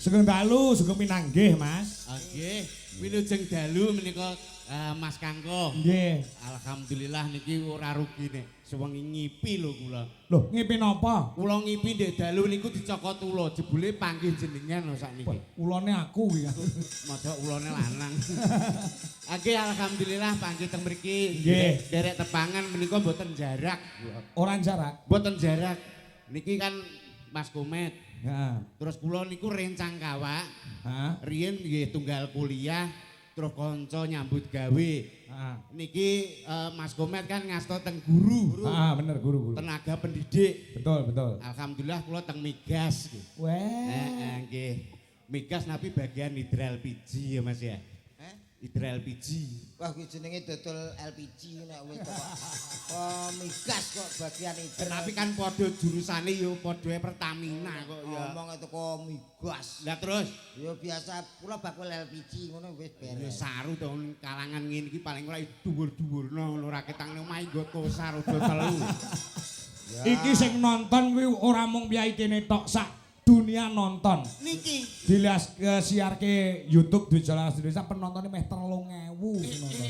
Sugeng dalu, sugeng pinanggih, Mas. Nggih, wilujeng dalu menika Mas Kangko. Nggih. Alhamdulillah niki ora rugi nek sewengi ngipi lho kula. Loh, ngipi napa? Kula ngipi ndek dalu niku dicokot ula, jebule panggih jenengan lho sakniki. Ulone aku iki. Modok ulane lanang. Nggih, alhamdulillah panggih teng mriki. Nggih. Derek tepangan menika mboten jarak. Ora jarak. Mboten jarak. Niki kan Mas Komet. Heeh. Terus kula niku rencang kawak. Heeh. Riyen nggih tunggal kuliah, terus kanca nyambut gawe. Heeh. Niki Mas Komet kan ngasto teng guru. Ah, bener guru. Tenaga pendidik. Betul, betul. Alhamdulillah kula teng Migas. Wah. Nggih. Migas napi bagian hidral LPG ya Mas ya. Hidral LPG. Wah kuwi jenenge dodol LPG nek wis kok. Oh, migas kok bagian itu. Tapi kan padha jurusane yo padha Pertamina kok ya. Ngomong teko migas. Lah terus Ya biasa kula bakul LPG ngono wis ya beres. saru to kalangan ngene iki paling ora dhuwur-dhuwurno ngono ora ketang omahe nggo tosar udah telu. Iki sing nonton kuwi ora mung piyai kene tok, sak dunia nonton. Niki Dilias siarke YouTube di Jalan Indonesia penontonnya meh 3.000 penonton.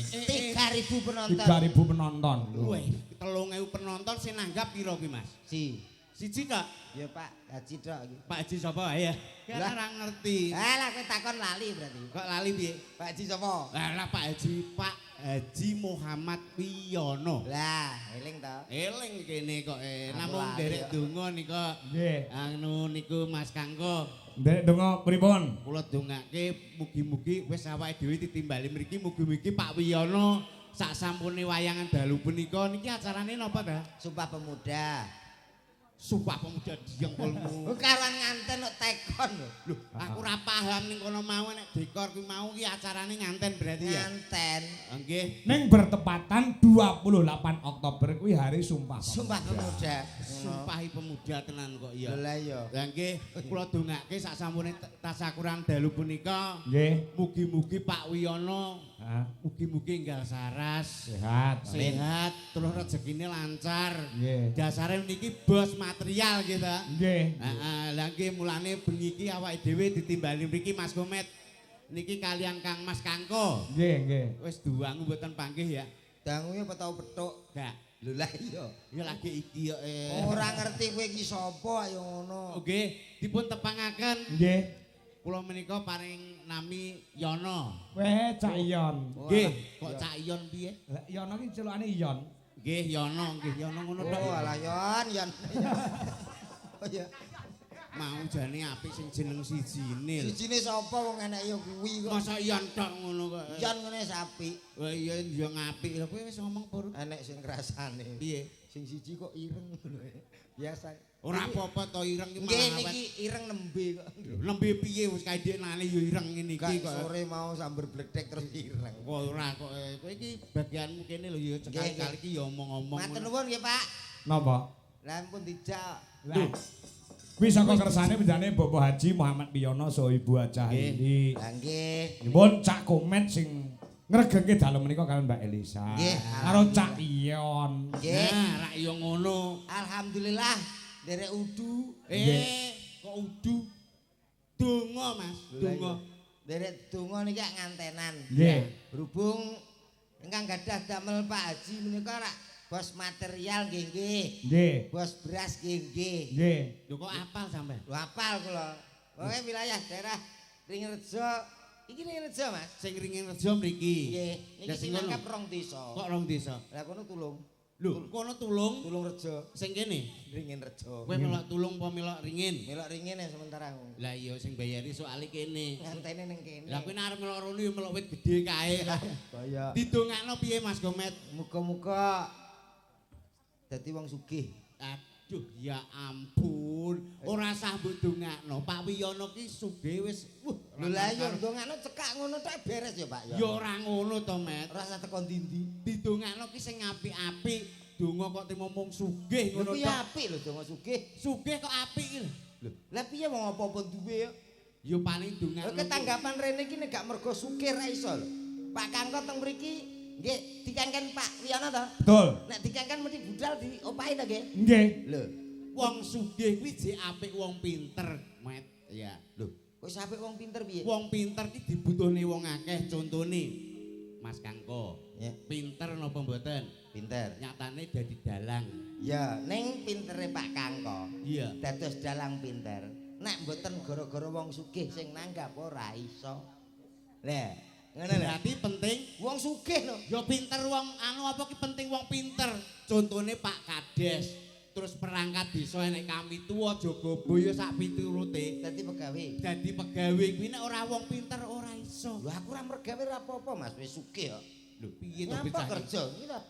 3.000 penonton. 3.000 penonton. Weh, 3.000 penonton sing nanggap piro kuwi Mas? Siji kok. Ya Pak, Haji tok iki. Pak Haji sapa wae ya? Kan Lah. ora ngerti. Lah kowe takon lali berarti. Kok lali piye? Pak Haji sapa? Lah Pak Haji Muhammad Wiyono. Lah, eling to. Eling kene kok Aku namung lali, derek kok. donga nika. Nggih. Anu niku Mas Kangko. Ndek donga pripun? Kula dongake mugi-mugi wis awake dhewe ditimbali mriki mugi-mugi Pak Wiyono sak sampune wayangan dalu punika niki acarane napa ta? Sumpah Pemuda. Sumpah Pemuda Diengkulmu. Karuan nganten kok tekon lho. Loh, aku ora paham ning kono mau nek dekor kuwi mau ki acarane nganten berarti ya. Nganten. Nggih. Ning bertepatan 28 Oktober kuwi hari Sumpah. Sumpah Pemuda. Sumpahi pemuda tenan kok ya. Lah iya. Lah nggih, kula dongake sak sampune tasakuran dalu punika Nggih. mugi-mugi Pak Wiyono Ah, mugi-mugi enggal saras, sehat. sehat, terus rezekine lancar. Nggih. Dasare niki bos material gitu. Nggih. Heeh, lah nggih mulane bengi iki awake dhewe ditimbali mriki Mas Komet. Niki kalian Kang Mas Kangko. Nggih, nggih. Wis duwangu mboten panggih ya. Dangunge apa tau petuk? Gak. Lho lah iya. Ya lagi iki kok. Ora ngerti kowe iki sapa ayo ngono. Nggih, dipun tepangaken. Nggih. Kula menika paring nami Yono. Weh, Cak Iyon. Nggih, kok Cak Iyon piye? Lah Yono ki celukane Iyon. Nggih, Yono ngono tok. Oh alah Yon. Oh iya. Mau jane apik sing jeneng sijine lho. Sijine sapa wong enek ya kuwi kok. Masa Iyon tok ngono kok. Yon ngene sapi. Wah iya yo ngapik. Lah kowe wis ngomong pur. Enek sing ngrasane. Piye? Sing siji kok ireng ngono. Biasa. Ora apa-apa to ireng ki Nggih malah awet. niki ireng nembe kok. Nembe piye wis kae deknane yo ireng ngene iki Kak kok. sore mau sambar bledek terus ireng. Kok ora kok kowe iki bagianmu kene lho ya sekali-kali ki yo omong-omong. Matur nuwun nggih Pak. Napa? Lah pun dijak. Lah. Kuwi saka kersane penjane Bapak Haji Muhammad Wiyono saha Ibu Aca ini. Lah nggih. Nyuwun Cak Komet sing ngregengke dalem menika kalian Mbak Elisa. Nggih. Karo Cak Iyon. Nggih. Nah, rak yo ngono. Alhamdulillah derek udu. Kok udu? Donga, Mas. Donga. Derek donga niki ngantenan. Nggih. Berhubung ingkang gadah damel Pak Haji menika rak bos material nggih nggih. Nggih. Bos beras nggih nggih. Nggih. Lho kok apal sampe? Lho apal kula. Pokoke wilayah daerah Ringrejo. Iki Ringrejo, Mas. Sing ringin rejo mriki. Nggih. Lah Niki sing sing ngono. nangkap rong desa. Kok rong desa? Lah kono tulung. Lho, kono tulung Tulung Rejo. sing kene. Ringin Rejo. Kowe melok tulung apa melok ringin? Melok ringin ya sementara. Lah iya sing bayari soalé kene. Ngantene ning kene. Lah kowe nek arep melok rono ya melok wit gedhe kae. Kaya Didongakno piye Mas Gomet? muga-muga dadi wong sugih. Aduh ya ampun, ora sah mbok dongakno. Pak Wiyono ki sugih wis. Lho lah yo ndongakno cekak ngono tok beres ya Pak ya. Ya ora ngono to, Met. Ora usah teko ndi-ndi. Didongakno ki sing apik-apik. Donga kok timomong sugih Lho ngono kuwi tok. apik lho donga sugih. Sugih kok apik ki lho. Lho, lah piye wong apa-apa duwe ya? Ya paling Lho dongakno. ketanggapan rene iki nek gak mergo sugih ra iso lho. Pak Kangko teng mriki nggih dikengken Pak Wiyono to? Betul. Nek dikengken mesti budal diopahi to nggih? Nggih. Lho, Wong sugih kuwi jek apik wong pinter, Met. Ya. lho, Wis apik wong pinter piye? Wong pinter ki dibutuhne wong akeh, contone Mas Kangko. Ya, Pinter napa mboten? pinter. Nyatane dadi dalang. Ya, ning pintere Pak Kangko. Iya. Dados dalang pinter. Nek mboten gara-gara wong sugih sing nanggap ora iso. Lah, ngono lho. Berarti penting Wong sugih lho. ya pinter wong anu apa ki penting wong pinter. Contone Pak Kades. Terus perangkat desa enek kami tuwa jaga boyo sak piturute. Dadi pegawe. Dadi pegawe kuwi nek ora wong pinter ora iso. Lho aku ora mergawe ora apa-apa Mas, wis sugih kok. Lho piye to Ngapa bocah iki? kerja iki to?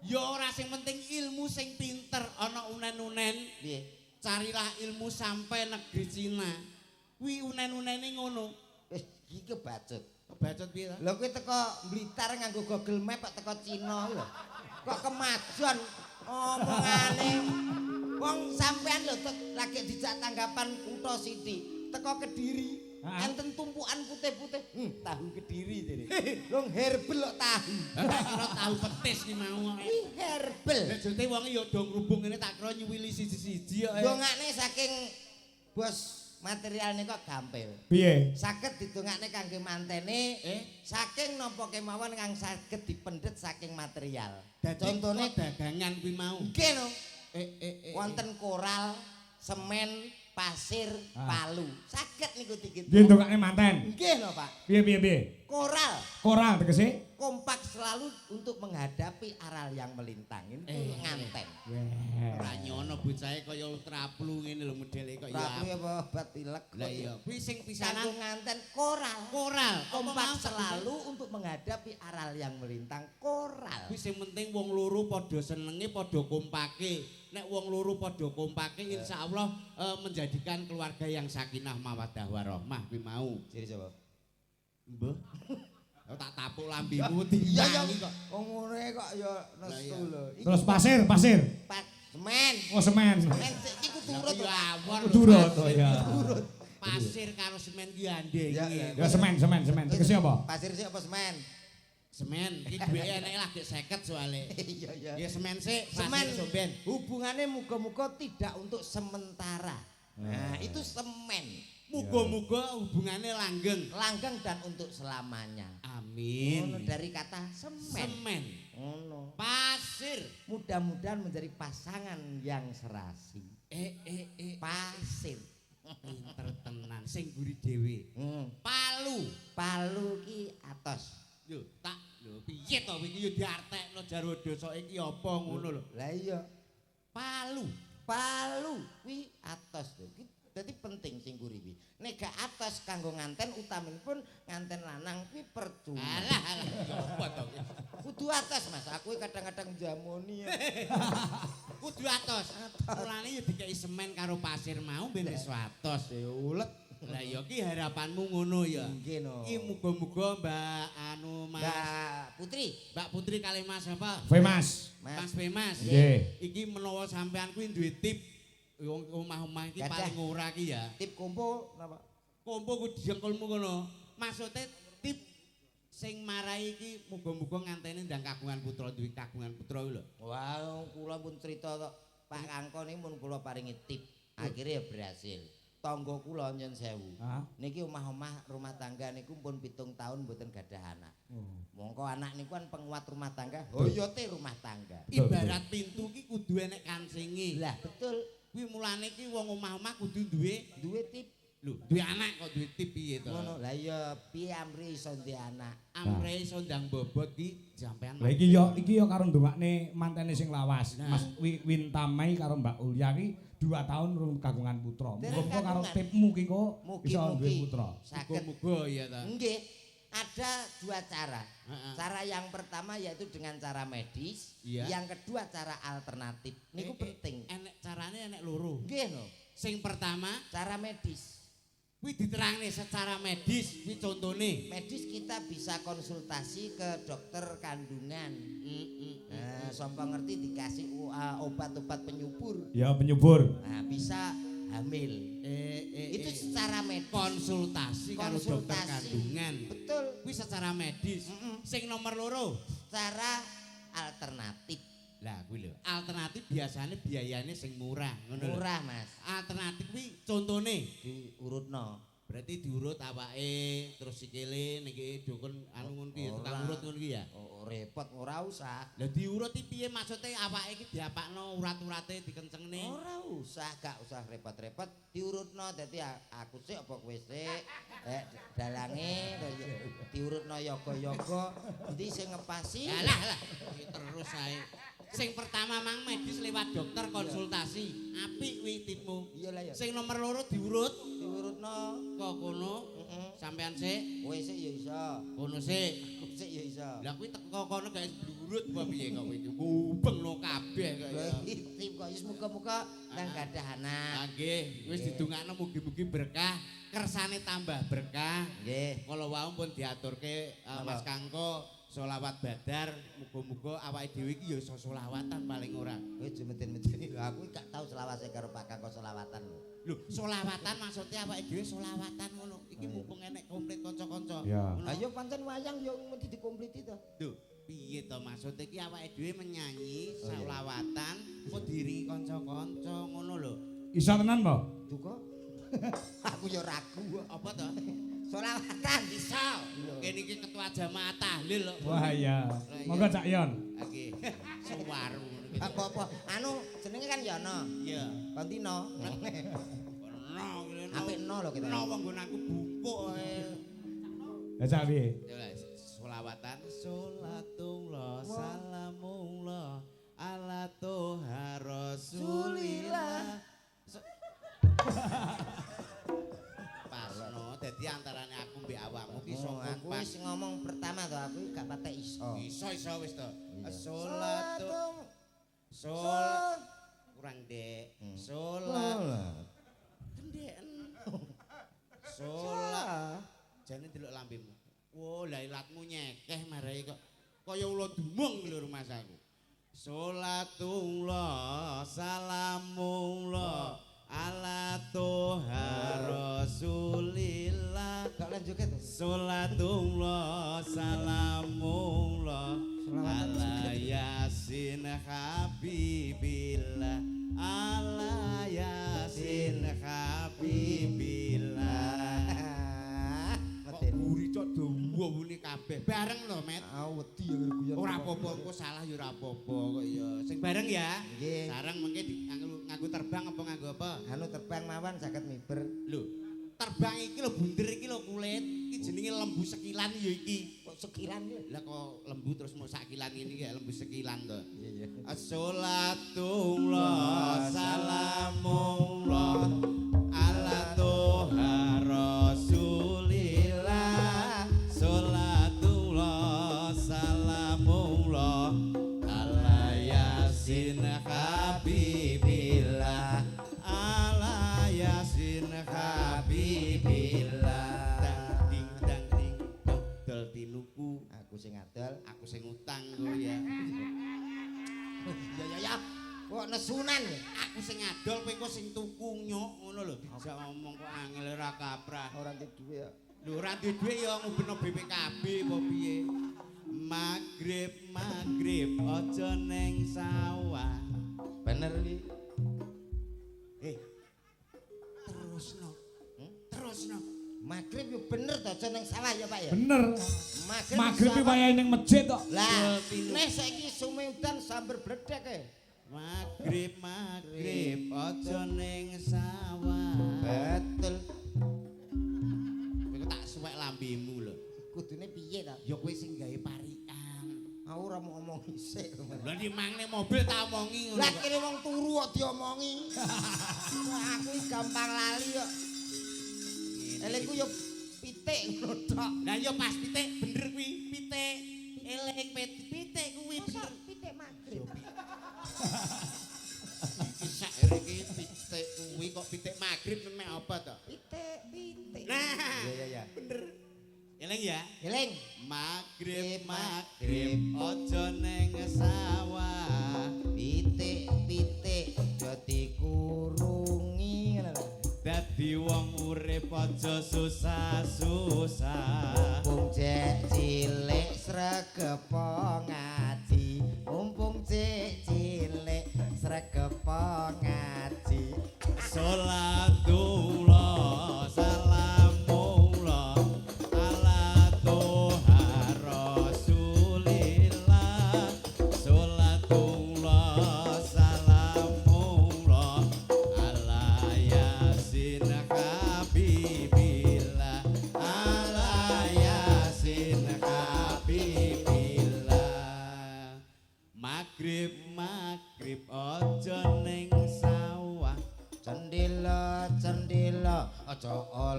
Ya ora sing penting ilmu sing pinter ana unen-unen. Piye? Carilah ilmu sampai negeri Cina. Kuwi unen-unene ngono. Wis iki kebacut. Kebacot piye to? Lho kowe teko Blitar nganggo Google Map kok teko Cina lho. Kok kemajuan omongane. Wong sampean lho lagi dijak tanggapan kutha sithik. Teko Kediri. Enten tumpukan putih-putih. Tahu Kediri jane. Wong herbal kok tahu. Tak kira tahu petis ki mau. Iki herbal. Nek jute wong ya do ngrubung ngene tak kira nyuwili siji-siji kok. Dongakne saking bos materialnya kok gampil. Piye? Saged didongakne kangge mantene saking napa kemawon kang saged dipendet saking material. Contone dagangan kuwi mau. nggih no. Wonten koral, semen, pasir, palu. Saged niku dikit. Piye ndongakne manten? Nggih no, Pak. Piye? Koral Koral tegese? kompak selalu untuk menghadapi aral yang melintang. Ini nganten. Ora nyono bocahe kaya traplu ngene lho modele kok ya. Rapi apa obat pilek. Lah iya, kuwi sing Kanggo pisanan nganten koral. koral. Kompak selalu untuk menghadapi aral yang melintang. Koral. Kuwi sing penting wong loro padha senenge, padha kompake. Nek wong loro padha kompake insyaallah menjadikan keluarga yang sakinah mawaddah warahmah kuwi mau. Ciri coba. Mbah. Tak tapuk lambimu Iya tiyangi kok. Wong ngono kok ya nesu lho. Terus pasir. Pak semen. Oh semen. Semen iki kudu urut. Ya awor. Durut oh ya. Pasir karo semen ki andhe Ya, iki. Ya semen. Tegese apa? Pasir sik apa semen? Semen iki duweke enek lagi 50 soalé. Iya. Ya semen sik, Semen pasir somben. hubungannya muga-muga tidak untuk sementara. Nah, itu semen. Muga-muga hubungannya langgeng. Langgeng dan untuk selamanya. Amin. Ngono dari kata semen. Semen. Ngono. Pasir. Mudah-mudahan menjadi pasangan yang serasi. Pasir. Pinter tenan sing guri dhewe. Palu. Palu ki atos. Yo tak lho piye to iki yo diartekno jaro dosa iki apa ngono lho. Lah iya. Palu. Palu kuwi atos lho. Dadi penting sing guri kuwi. Nek gak atos kanggo nganten utaminipun nganten lanang kuwi percuma. Alah ya apa to. Kudu atos Mas. Aku kadang-kadang jamoni. Kudu atos. Mulane yo dikeki semen karo pasir mau ben wis atos. Ulet. Lah ya ki harapanmu ngono ya. Nggih no. Iki muga-muga Mbak anu Mas Mbak Putri kali Mas apa? Femas. Mas Femas. Nggih. Iki menawa sampean kuwi duwe tip wong omah-omah iki paling ora ki ya. Tip kompo napa? Kompo ku dijekelmu ngono. Maksude tip sing marai iki muga-muga nganteni ndang kagungan putra duwe kagungan putra lho. Wah, kula pun cerita tok. Pak Kangko niku mun kula paringi tip. Akhirnya ya berhasil. Tangga kula nyen sewu. Niki omah-omah rumah tangga niku pun 7 tahun mboten gadah anak. Mongko anak niku kan penguat rumah tangga, hoyote rumah tangga. Ibarat pintu ki kudu enek kancinge. Lah betul. Kuwi mulane ki wong omah-omah kudu duwe Tip. lho, duwe anak kok duwe tip piye to? Ngono. Lah iya piye amri iso ndek anak. Amre iso ndang bobot ki sampean. Lah iki yo karo ndongakne mantene sing lawas. Mas Wintamai karo Mbak Ulya ki 2 tahun rung kagungan putra. Muga-muga karo tipmu ki kok iso duwe putra. Muga-muga ya ta. Nggih. Ada 2 cara. Cara yang pertama yaitu dengan cara medis, yang kedua cara alternatif. Niku penting. Enek carane enek loro. Nggih no. Sing pertama Cara medis. kuwi diterangne secara medis, kuwi contone. Medis kita bisa konsultasi ke dokter kandungan. Nah, sampai ngerti dikasih obat-obat penyubur. Ya penyubur. Nah, bisa hamil. Itu secara medis. Konsultasi karo dokter kandungan. Betul. Kuwi secara medis. Sing nomor loro Secara alternatif. lah kuwi lho. Alternatif biasanya biayane sing murah, ngono lho. Murah, Mas. Alternatif kuwi contone Diurutno. Berarti diurut awake terus sikile niki dukun anu ngono ki tukang urut ngono ki ya. Oh, repot ora usah. Lah diurut iki piye maksude awake iki diapakno urat-urate dikencengne? Ora usah, gak usah repot-repot diurutno dadi aku sik apa kowe sik. Dalange diurutno yoga-yoga endi sing ngepasi. Lah terus ae. Sing pertama mang medis lewat dokter konsultasi. Apik kuwi tipmu. Iya lah ya. Sing nomor loro diurut. Diurutno Kok kono? Sampean sik. kowe sik ya iso. Kono sik. Aku sik ya iso. Lah kuwi teko kono gak diurut apa piye kok iki? Gubengno kabeh kok ya. Tip kok wis muga-muga nang gadah anak. Nggih, wis didongakno mugi-mugi berkah, kersane tambah berkah. Nggih. Kala wau pun diaturke Mas Kangko sholawat badar, muga-muga awake dhewe iki ya iso sholawatan paling ora. Kowe jemeten-meteni lho aku gak tau selawase karo Pak Kangko selawatan. Lho, sholawatan maksudnya awake dhewe sholawatan ngono. Iki mumpung enek komplit kanca-kanca. Ya. Ayo pancen wayang yo mesti dikompliti to. Lho, piye to maksudnya iki awake dhewe menyanyi sholawatan kok diringi kanca-kanca ngono lho. Iso tenan, Mbak? Duka. Aku yo ragu. Apa to? Selawatan Iso. Kene iki ketua jamaah tahlil kok. Wah iya. Monggo Cak Yon. Oke. Suwaru. apa-apa. Anu jenenge kan Yono. Iya. Kontino. Apik no lho kita. No wong nggon aku bupuk ae. Lah Cak piye? Sholawatan sholatullah salamullah ala toha rasulillah. Pasno dadi antarane aku mbek awakmu ki sok Aku wis ngomong pertama to aku gak patek iso. Iso wis to. Sholatu Sholat kurang dek. Sholat kendeken. Sholat jane delok lambemu. Wo, lah ilatmu nyekeh marai kok kaya ula dumung lho Mas aku. Sholatullah salamullah ala toha rasulillah. gak lanjuke to. Sholatullah salamullah ala yasin habibillah ala yasin habibillah. Kok guri cok dawa muni kabeh bareng lho Met. Wedi ya guyon. Ora apa-apa engko salah ya ora apa-apa kok ya. Sing bareng ya. Nggih. Sareng mengke nganggo terbang apa nganggo apa? Anu terbang mawon saged miber. Lho, terbang iki lho bunder iki lho kulit. Iki jenenge lembu sekilan ya iki. Kok sekilan ya? Lah kok lembu terus mau sakilan ini ya lembu sekilan to. Iya iya. Assalatullah salamullah ala toha rasulillah. Salatullah salamullah ala yasin habibillah ala yasin habibillah. Ding dang ding dol tinuku. Aku sing ngadol. Aku sing utang go ya. Ya. Kok nesunan ya? Aku sing ngadol kowe kok sing tuku nyok ngono lho. Dijak ngomong kok angel ora kaprah. Ora ndek duwe ya. Lho ora duwe dhuwit ya ngubeno BPKB apa piye. Magrib aja neng sawah. Bener iki. Terusno. Terusno. Magrib yo bener to aja ning sawah ya Pak ya. Bener. Magrib iki wayahe ning masjid kok. Lah, nek saiki sume udan sambar bledek e. Magrib aja neng sawah. Betul. Kowe tak suwek lambemu lho. Kudune piye to? Ya kowe sing gawe parikan. Aku ora mau ngomong isik. Lah di mangne mobil tak omongi ngono. Lah kene wong turu kok diomongi. Aku iki gampang lali kok. Elengku yo pitik ngono tok. Lah ya pas pitik bener kuwi, pitik. Eleng pitik kuwi bener. Pitik magrib. Sak iki pitik kuwi kok pitik magrib mek apa to? Pitik. Nah. Ya. Bener. Eleng ya? Eleng. Magrib aja neng sawah. Pitik dadi kurungi ngono lho. Dadi wong urip aja susah-susah. Mumpung cek cilik sregepo ngaji. Mumpung cek cilik sregepo ngaji. Salatullah salam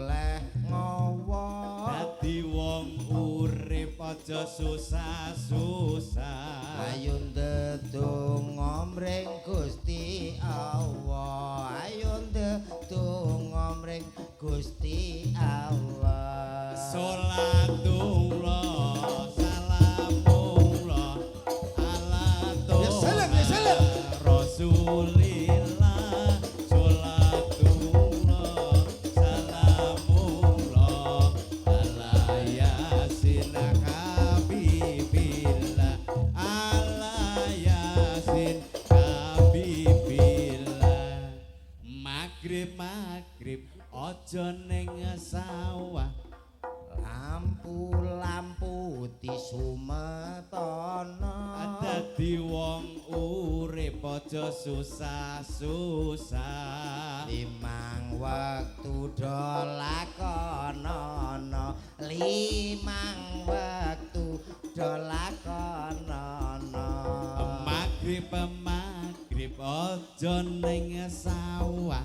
oleh ngowo dadi wong urip aja susah-susah ayo ndedonga mring Gusti Allah ayo ndedonga mring Gusti Allah salatullah salamullah ala Rasulillah salatullah salamullah ala yasin habibillah ala yasin habibillah magrib aja ning sawah lampu-lampu disumetana dadi wong urip aja susah-susah limang wektu do lakonana limang wektu do lakonana magrib aja ning sawah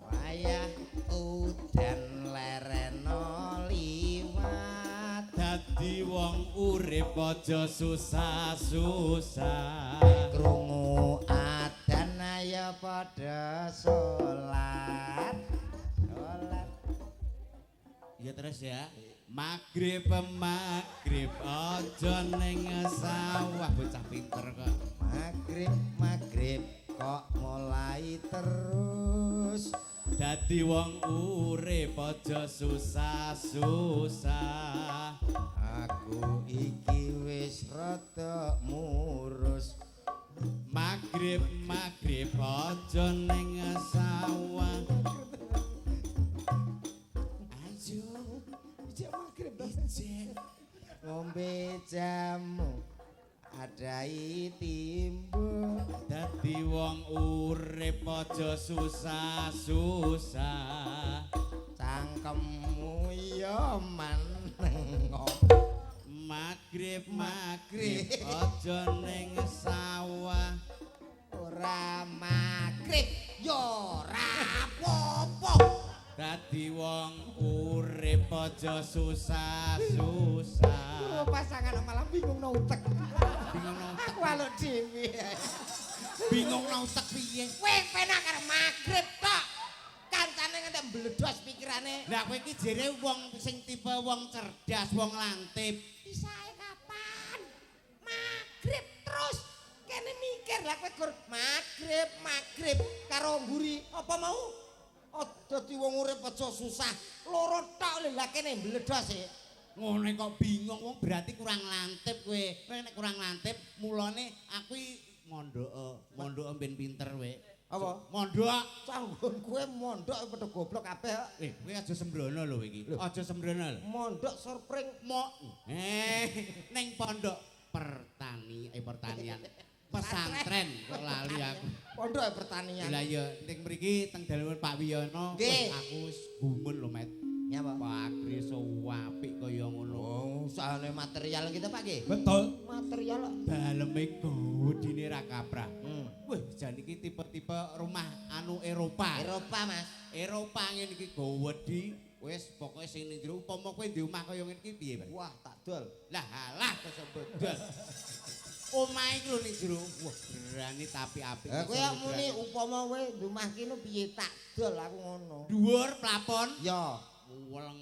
wayah udan lerena liwat dadi wong urip aja susah-susah krungu adzan ayo padha salat ya terus ya magrib aja ning sawah bocah pinter kok magrib kok mulai terus dadi wong urip aja susah-susah aku iki wis rada murus magrib aja ning sawah ayo ijek magrib ijek ngombe jamu adai timbul dadi wong urip aja susah-susah cangkemmu ya manengok magrib aja ning sawah ora magrib yo ora apa-apa dadi wong urip aja susah-susah pasangan malah bingung no utek aku aluk dhewe bingung nang utek piye kowe penak karo magrib tok kancane nganti mbledos pikirane lah kowe iki jere wong sing tipe wong cerdas wong lantip isae kapan magrib terus kene mikir lah kowe gur magrib karo mburi apa mau dadi wong urip aja susah loro tok lho lah kene mbledos e ngene kok bingung wong berarti kurang lantip kowe nek kurang lantip mulane aku mondok ben pinter kowe apa mondok canggon kowe mondok padha goblok kabeh kowe aja sembrono lho iki aja sembrono lho mondok surpring ning pondok pertanian pesantren kok lali aku pondok pertanian lah ya ning mriki teng dalem Pak Wiyono aku wis gumun lho Met nyapa Pak Kriso apik kaya ngono usahane material kita Pak nggih betul material daleme godine ra kaprah wah jan iki tipe-tipe rumah anu Eropa Mas Eropa ngene iki gowedi wis pokoke sing ning jero upama kowe ndek omah kaya ngene iki piye Pak wah tak dol lah kesebut dol omah iki lho ning jero wah berani tapi apik kowe muni upama kowe ndek omah kene piye tak dol aku ngono dhuwur plafon ya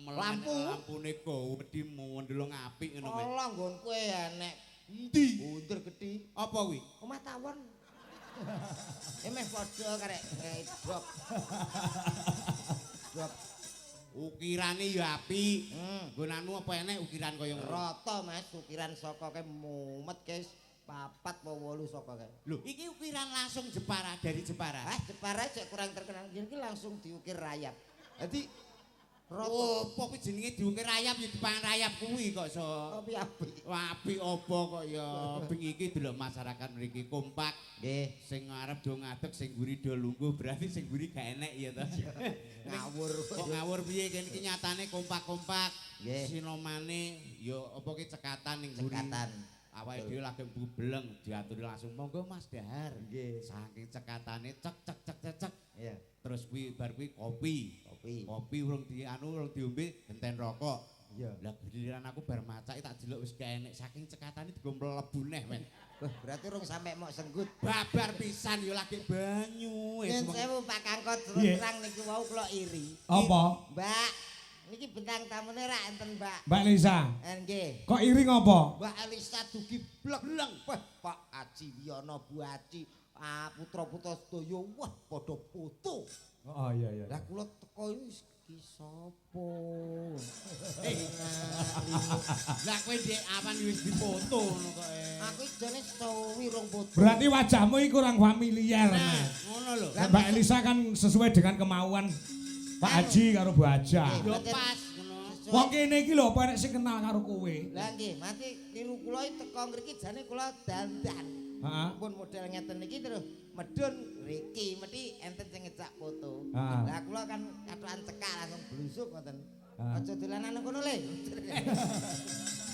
lampu lampune gowedi mondelong apik ngono Mas Allah nggon kowe enek endi bunder gedhi apa kuwi omah tawon meh padha karek drop ukirane ya apik nggonanmu apa enek ukiran kaya ngono rata Mas ukiran saka ke mumet guys 4 apa 8 saka ke lho iki ukiran langsung Jepara dari Jepara Jepara cek kurang terkenal iki langsung diukir rayap dadi oh apa kuwi jenenge diukir rayap ya dipangan rayap kuwi kok so apik apik apa kok ya bengi iki delok masyarakat mriki kompak nggih sing ngarep do ngadeg sing mburi do lungguh berarti sing mburi gak enek ya to ngawur kok ngawur piye kene iki nyatane kompak-kompak nggih sinomane ya apa ki cekatan ning mburi cekatan awake dhewe lagi bubleng diaturi langsung monggo Mas Dahar nggih saking cekatane cek cek cek cek cek iya Terus kuwi bar kuwi kopi. Kopi urung diombe genten rokok. Iya. Lah giliran aku bar macak tak delok wis gak enek saking cekatane digo mlebu neh men. Berarti urung sampe mok senggut. Babar pisan yo lagi banyu. Yen sewu Pak Kangkot terang niku wau kula iri. Apa? Mbak, niki bintang tamune ra enten, Mbak. Mbak Lisa. Nggih. Kok iri ngopo? Mbak Elisa dugi bleng. Pak Aji Wiyono Bu Aji, putra-putra sedaya wah padha foto. Oh iya iya. Lah kula teko iki sapa? Lah kowe ndek awan wis dipoto ngono kok. Aku jane sewi rong foto. Berarti wajahmu iki kurang familiar. Nah, ngono lho. Lah Mbak Elisa kan sesuai dengan kemauan Pak Haji karo Bu Aja. Yo pas ngono. Wong kene iki lho apa nek sing kenal karo kowe? Lah nggih, mati niru kula teko mriki jane kula dandan. Heeh. Pun model ngeten niki terus medun mriki, mesti enten sing ngecak foto. Heeh. Lah kula kan katokan cekak langsung blusuk ngoten. Heeh. Aja dolanan kono le.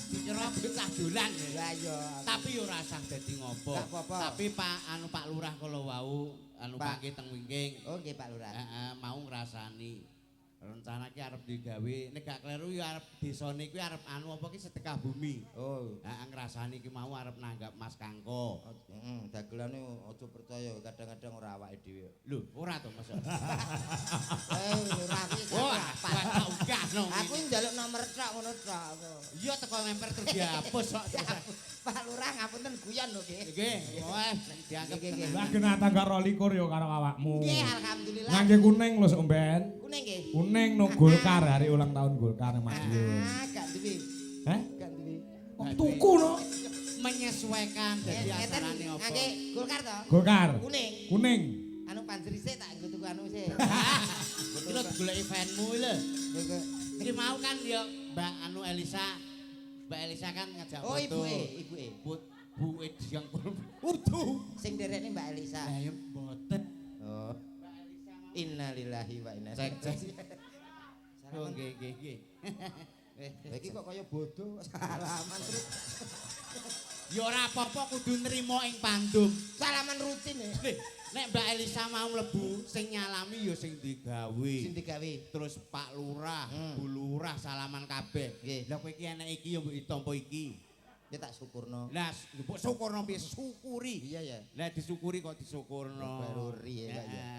Dikira bocah dolan. Lah iya. Tapi yo ora usah dadi ngopo. Gak apa-apa. Tapi Pak Lurah kala wau Pak. pangke teng wingking. Oh nggih Pak Lurah. Heeh, mau ngrasani. Rencana ki arep digawe nek gak kleru ya arep desane kuwi arep apa ki sedekah bumi. Oh. Heeh, ngrasani ki mau arep nanggap Mas Kangko. Heeh, dagelane aja percaya kadang-kadang ora awake dhewe. Lho, ora to Mas. Lurah iki Wah, tak ugah no. Aku njaluk nomor tok ngono tok. Iya teko memper terus dihapus kok. Pak Lurah ngapunten guyon lho nggih. Nggih, wes dianggep Nggih. Lah kena tanggal 22 ya karo awakmu. Nggih, alhamdulillah. Ngangge kuning lho sok mben. Kuning nggih. Kuning no Golkar hari ulang tahun Golkar Mas Yun. Gak duwe. Heh? Gak duwe. Oh, tuku no. menyesuaikan dadi asarane apa. Ngangge Golkar to? Golkar. Kuning. Kuning. Anu panjeri sik tak nggo tuku anu sik. Kita golek eventmu lho. Iki mau kan ya Mbak anu Elisa. Mbak Elisa kan ngajak Oh, foto. ibuke. Bu Ediang Udu. Sing derekne Mbak Elisa. Lah ya mboten. Oh. Innalillahi wa inna ilaihi Cek. raji'un. Oh nggih nggih. Iki kok kaya bodoh salaman terus. Ya ora apa-apa kudu nrimo ing pandum. Salaman rutin ya. Nek Mbak Elisa mau mlebu sing nyalami ya sing digawe. Sing digawe. Terus Pak Lurah, Bu Lurah salaman kabeh. Nggih. Lah kowe iki enek iki ya mbok ditampa iki. Ya tak syukurno. Lah mbok syukurno piye syukuri. Iya ya. Lah disyukuri kok disyukurno. Baruri ya, Pak, ya.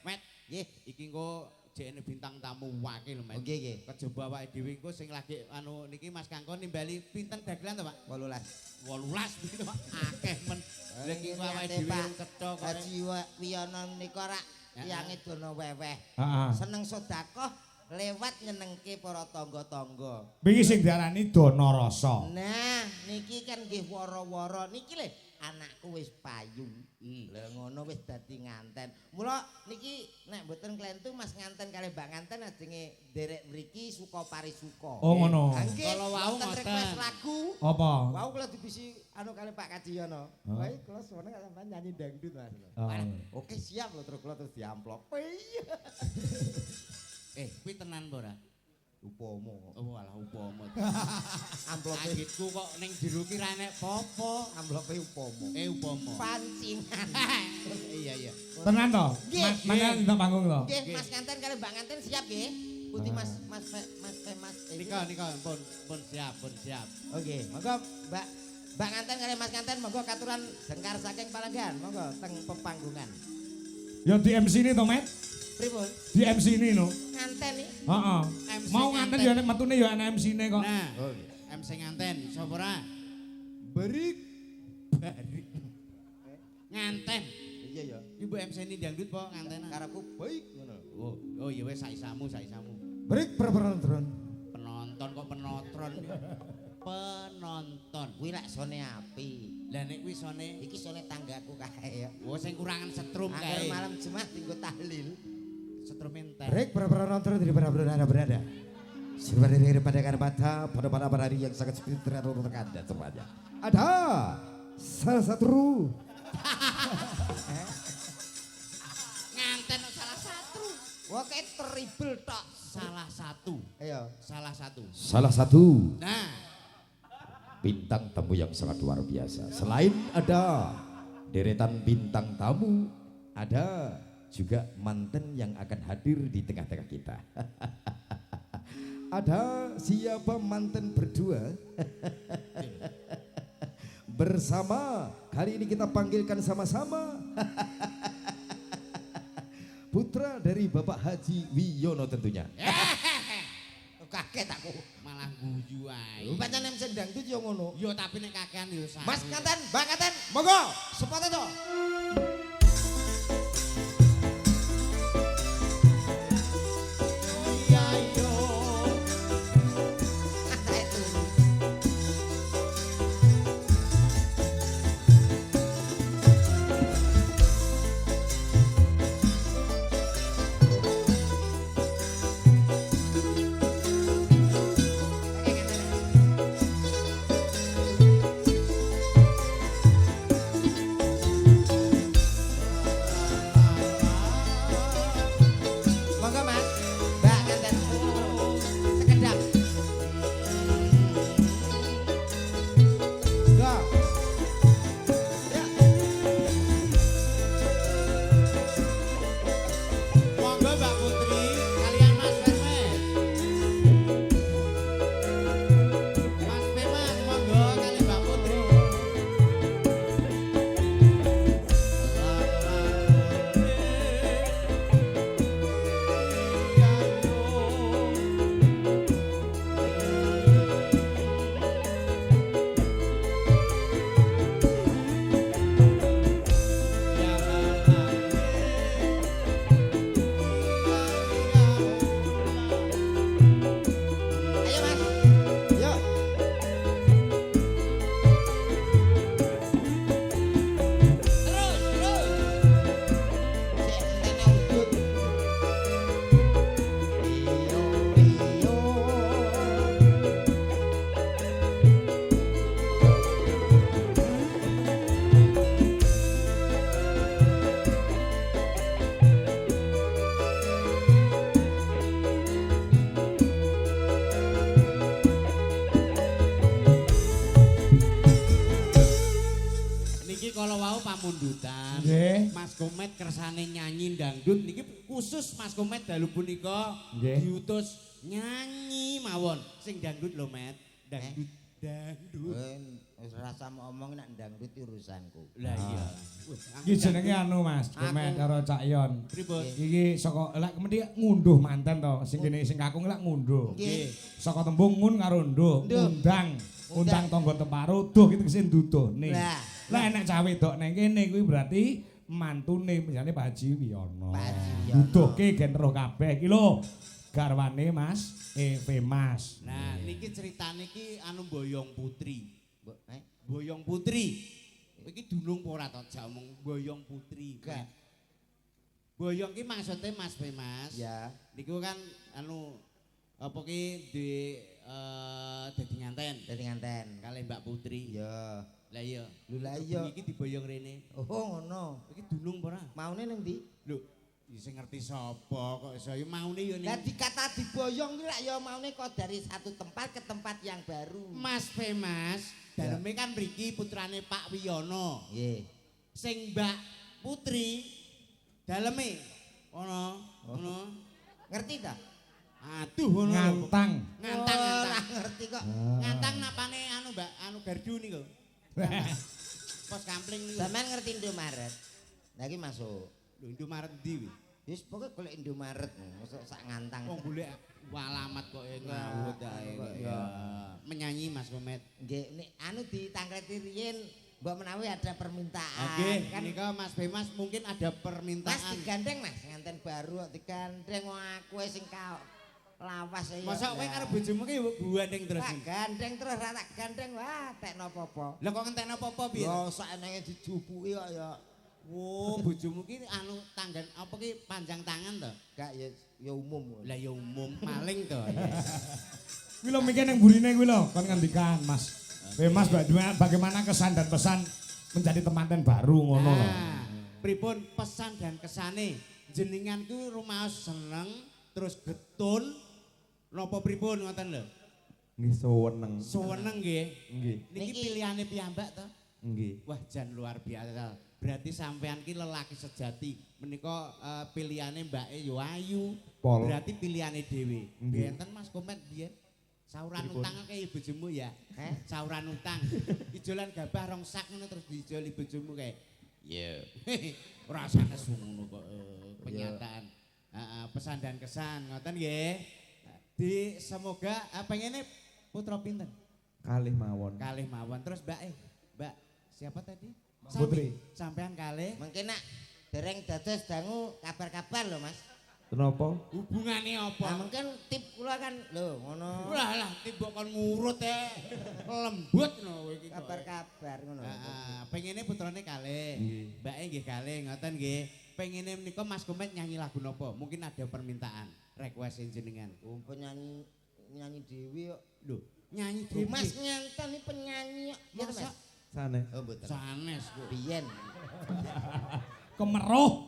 Met, nggih iki engko jekne bintang tamu wakil, Met. Oke nggih. Kejaba awake dhewe engko sing lagi anu niki Mas Kangko nimbali pinten dagelan to, Pak? 18. 18 gitu, Pak. Akeh men. Lah iki kok awake dhewe cetha kok. Haji Wiyono nika rak tiyange dono weweh. Heeh. Seneng sedekah lewat nyenengke para tangga-tangga. Wingi sing diarani dana rasa. Nah, niki kan nggih wara-wara niki lho anakku wis payu. Lah ngono wis dadi nganten. Mula niki nek mboten klentu Mas nganten kali Mbak nganten ajenge nderek mriki suka parisuka. Oh ngono. Kalau wau wonten ngoten. request lagu. Apa? Wau kula dibisi anu kali Pak Kajiyono. Hah? Wae kula seneng sampean nyanyi dangdut Mas. Oh. Oke siap lho terus kula terus diamplop. Kuwi tenan apa ora? Upomo. Oh alah upama. Amplope Agitku kok ning jero ki ra enek popo. amplope upomo. Upama. Pancingan. Iya iya. Tenan to? Nggih. Mana di panggung to? Nggih, Mas Nganten kali Mbak Nganten siap nggih. Putih Mas. Nika pun siap. Oke, monggo Mbak Nganten kali Mas Nganten monggo katuran jengkar saking Palenggan. Monggo teng pepanggungan. Ya di MC ini to, Met? Pripun? Di MC ini no. Nganten iki. Heeh. MC Mau nganten ya nek metune ya ana MC ne kok. Nah, Oh, MC nganten sapa ora? berik. Nganten. Iya ya. Ibu MC ini dangdut po nganten. Karepku baik ngono. Oh iya wis saisamu. Berik penonton. Penonton kok penonton. Penonton. Kuwi lak sone api. Lah nek kuwi sone Iki sone tanggaku kae ya. oh sing kurangan setrum Angger kae. malam Jumat tinggo tahlil. Setrum entek. Break para penonton dari para berada. Sebentar dari pada mata pada hari yang sangat spiritual untuk Anda semuanya. Ada salah satu Nganten salah satu. Wah kayak terrible tok. Ayo. salah satu Nah, bintang tamu yang sangat luar biasa. Selain ada deretan bintang tamu, ada juga manten yang akan hadir di tengah-tengah kita. Ada siapa manten berdua? Bersama, kali ini kita panggilkan sama-sama. Putra dari Bapak Haji Wiyono tentunya. Kaget aku. Malah guyu ae. Pancen sendang itu yo ngono. Yo tapi nek kakean yo sae. Mas Kanten, Mbak Kanten, monggo. Sepatu to. Iya yo. Monggo Mas. Mbak Kanten. Sekedap. Go. Ya. Monggo Mbak Putri kalian Mas Pemes. Mas Pemes monggo kali Mbak Putri. Ayo Mas. Yo. Terus, terus. Sik entene udut. Iyo, iyo. Niki kalau wau pamundutan. Nggih. Mas Komet kersane nyanyi dangdut niki khusus Mas Komet dalu punika Nggih. diutus nyanyi mawon sing dangdut lho Met. Dangdut dangdut. Wis rasa ngomong nek dangdut urusanku. Lah iya. Iki jenenge anu Mas, Komet karo Cak Yon. Pripun? Iki saka lek kemudian ngunduh manten to, sing kene sing kakung lek ngunduh. Nggih. Saka tembung ngun karo nduh, Nduh. undang. Undang. Undang tangga temparo, duh iki tegese nduduhne. Lah. Lah nek cawe wedok nang kene kuwi berarti mantune misalnya Pak Haji Wiyono. Pak Haji Wiyono. Nduduhke gen roh kabeh iki lho. Garwane Mas Mas. Nah, niki ceritane iki anu Boyong Putri. Mbok, Boyong Putri. Iki dunung apa ora to jak omong Boyong Putri. Gak. Boyong ki maksudnya Mas Mas. Ya. Niku kan anu apa ki di dadi nganten Dadi nganten. kalih Mbak Putri. Ya. Lah iya. Lho lah iya. Iki diboyong rene. Oh ngono. Iki dunung apa ora? Maune ning ndi? Lho, sing ngerti sapa kok iso ya maune ya Lah ning dikata diboyong ki lak ya maune kok dari satu tempat ke tempat yang baru. Mas Mas. Daleme kan mriki putrane Pak Wiyono. Nggih. Sing Mbak Putri daleme ono ngono. Ngerti ta? Aduh ngono. Ngantang. Ngantang Ora ngantang. ngerti kok. Ngantang napane anu Mbak anu gardu niku. Pos kampling niku. Sampeyan ngerti Indomaret? Lah iki masuk. Lho Indomaret ndi kuwi? Wis pokoke golek Indomaret mosok sak ngantang. Wong golek alamat kok ngawut ae kok ya. Menyanyi Mas Komet. Nggih, nek anu ditangkleti riyen mbok menawi ada permintaan. Oke, kan nika Mas Bemas mungkin ada Mas permintaan. digandeng Mas, nganten baru kok digandeng wong aku sing lawas ya. Masa kowe karo bojomu ki gandeng terus. Tak gandeng terus ra tak gandeng wah tekno apa-apa. Lah kok ngentekno apa-apa piye? Yo saenenge dijupuki kok ya. Oh, bojomu ki anu tanggan apa ki panjang tangan to? Gak ya umum. Lah ya umum maling to. Kuwi lho mikir nang burine kuwi lho, kon ngendikan Mas. Mas bagaimana kesan dan pesan menjadi temanten baru ngono lho. Nah, pripun pesan dan kesane jenengan ku rumaos seneng terus getun napa pripun ngoten lho. Nggih seneng. Seneng nggih. Nggih. Niki pilihane piyambak to? Nggih. Wah jan luar biasa. Berarti sampean ki lelaki sejati. Menika pilihane mbake yo ayu. Pol. Berarti pilihane dhewe. Benten Mas Komet biyen. Sauran utang kaya bojomu ya. Sauran utang. Ijolan gabah rong sak ngono terus dijoli bojomu kae. Iya. Ora usah nesu ngono kok penyataan. Heeh, pesan dan kesan ngoten nggih. Di semoga pengene putra pinten? Kalih mawon. Kalih mawon. Terus Mbak siapa tadi? Putri. Sampean kalih. Mungkin nak dereng dados dangu kabar-kabar lho Mas. Kenapa? Hubungane apa? Nah, mungkin tip kula kan lho ngono. Lah timbok kon ngurut lembut no kowe iki. Kabar-kabar ngono. Heeh, pengene putrane kalih. Mbake nggih kalih ngoten nggih. Pengene menika Mas Komet nyanyi lagu napa? Mungkin ada permintaan, request jenengan. Kumpul nyanyi dewi kok. Lho, nyanyi Duh, dhewe. Mas nyantan iki penyanyi kok. Ya Masa? Mas. Sanes. Oh mboten. Sanes kok. Biyen. Kemeruh.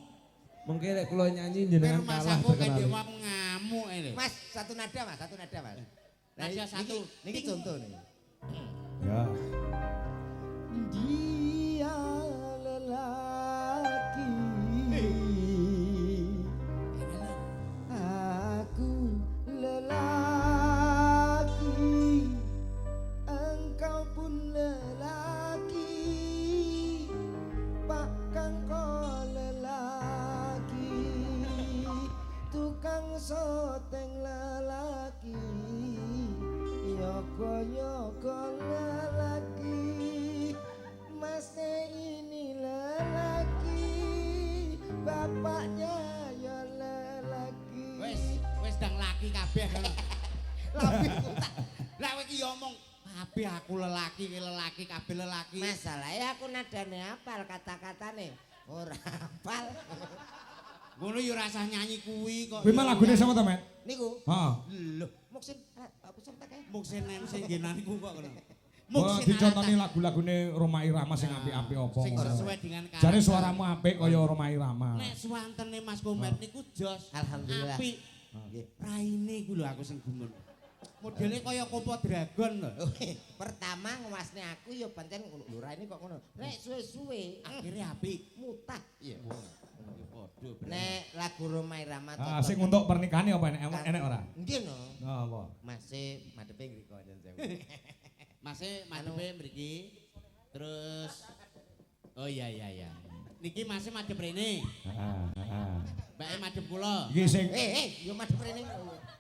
Mungkin nek kula nyanyi Pero jenengan Mas kalah aku kan terkenal. dewa ngamuk lho. Mas satu nada Mas, satu nada Mas. Nada satu. Niki contoh nih. Ya. Dia lelaki. Aku lelaki. Engkau pun lelaki. Bahkan kau lelaki. Tukang soteng lelaki. Yoko lelaki. Masnya ini lelaki. Bapaknya ya lelaki. Wis dang laki kabeh ngono. Laki Lah kowe iki ngomong kabeh aku lelaki kabeh lelaki. masalahnya aku nadane hafal kata-katane. Ora hafal. Ngono yo rasah nyanyi kuwi kok. Kuwi mah lagune sapa to, Met? Niku. Heeh. Lho, Muksin apa sampe kae? muksin MC genanku kok ngono. Oh, dicontoni lagu-lagune Roma Irama sing apik-apik apa Sing ngono. sesuai dengan karakter. Jare suaramu apik kaya Roma Irama. Nek suwantene Mas Komet niku jos. Alhamdulillah. Apik. Nggih. Raine ku lho aku sing gumun. Modele kaya Kopo Dragon lho. Pertama nguasne aku ya pancen ngono. Lho ra ini kok ngono. Nek suwe-suwe Akhirnya apik. mutah. Iya. Padha. Nek lagu Roma Irama Ah, sing untuk pernikahan apa enek ora? Nggih no. Oh, apa? Masih madepe ngriko aja sewu. Masih madepe mriki. Terus oh iya. Niki masih madhep rene. Heeh. Mbake madhep kula. Iki sing Yo madhep rene.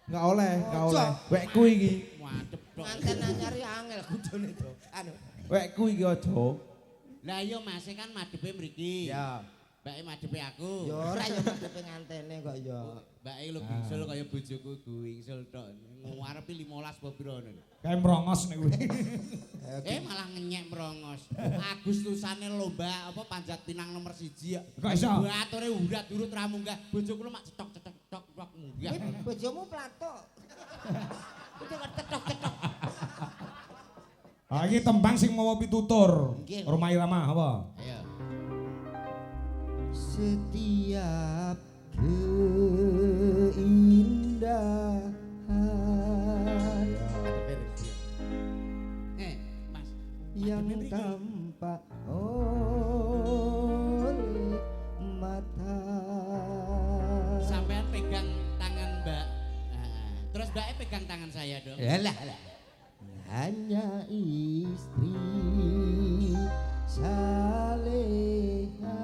Enggak oleh, enggak oleh. Ojo. Wekku iki. Madhep tok. Manten nyari angel kudune to. Anu. Wekku iki aja. Lah iya masih kan madepe mriki. Ya. Mbake madepe aku. Yo ora yo madepe ngantene kok yo. Mbake lu bingsul kaya bojoku bingsul tok. Ngarepi 15 apa piro ngono. kae mrongos nek kuwi. Malah ngenyek merongos. Agustusane lomba apa panjat pinang nomor 1 ya. Kok iso? Bature urat urut ra munggah. Bojoku lu mak cetok munggah. Bojomu plato. Itu kok cetok-cetok. Ah, iki tembang sing mawa pitutur. Nggih. Roma Irama apa? Ayo. Setiap keindahan Mas. yang madepe mriki. tampak oleh mata. Sampean pegang tangan Mbak. Terus Mbaknya pegang tangan saya dong. Yalah. Hanya istri saleha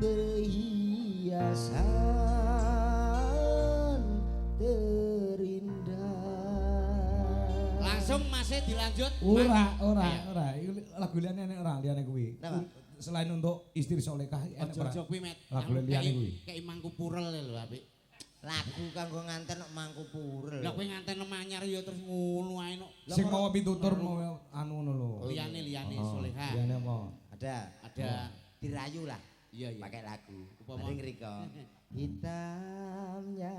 perhiasan terindah. Langsung masih dilanjut. Ora. Ayo. Iku lagu liyane enek ora liyane kuwi. Napa? Selain untuk istri solehah enek ora. Ojo kuwi met. Lagu liyane kuwi. Kayak mangku purel lho apik. Lagu kanggo nganten nek mangku purel. Lah kowe nganten manyar ya terus ngono ae nok. Sing mawa pitutur mawa anu ngono lho. Liyane Oh, solehah. liyane apa? Ada dirayu lah. Iya. Pakai lagu. Upama. Mari ngriko. Hitamnya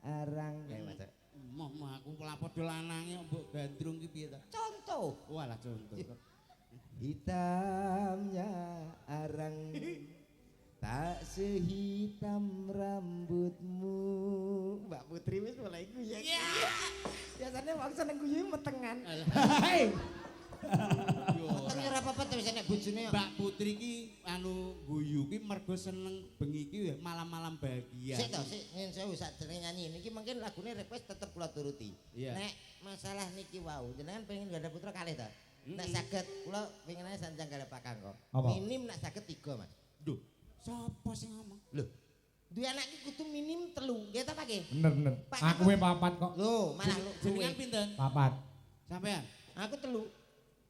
arang kayak macam. Moh aku padha lanange mbok gandrung ki piye ta? Contoh. Walah contoh. Hitamnya arang tak sehitam rambutmu. Mbak Putri wis mulai guyu. Biasanya wong seneng guyu metengan. Hei. Yo Meteng ora apa-apa tapi nek bojo bojone Mbak Putri ki anu guyu ki mergo seneng bengi ki malam-malam bahagia. Sik to, sik nyun sewu sakjane nyanyi niki mungkin lagune request tetep kula turuti. Iya. Nek masalah niki wau, jenengan pengen ganda putra kalih to? Nek saged kula pengen ae sanjang kali Pak Kangko. Apa? Minim nek saged 3, Mas. Duh, sapa sing ngomong? Lho. Duwe anak iki kudu minim 3, nggih ta Pak nggih? Bener. Pak, Aku wae papat kok. Lho, malah Jenengan luwe. pinten? Papat. Sampean? Aku 3.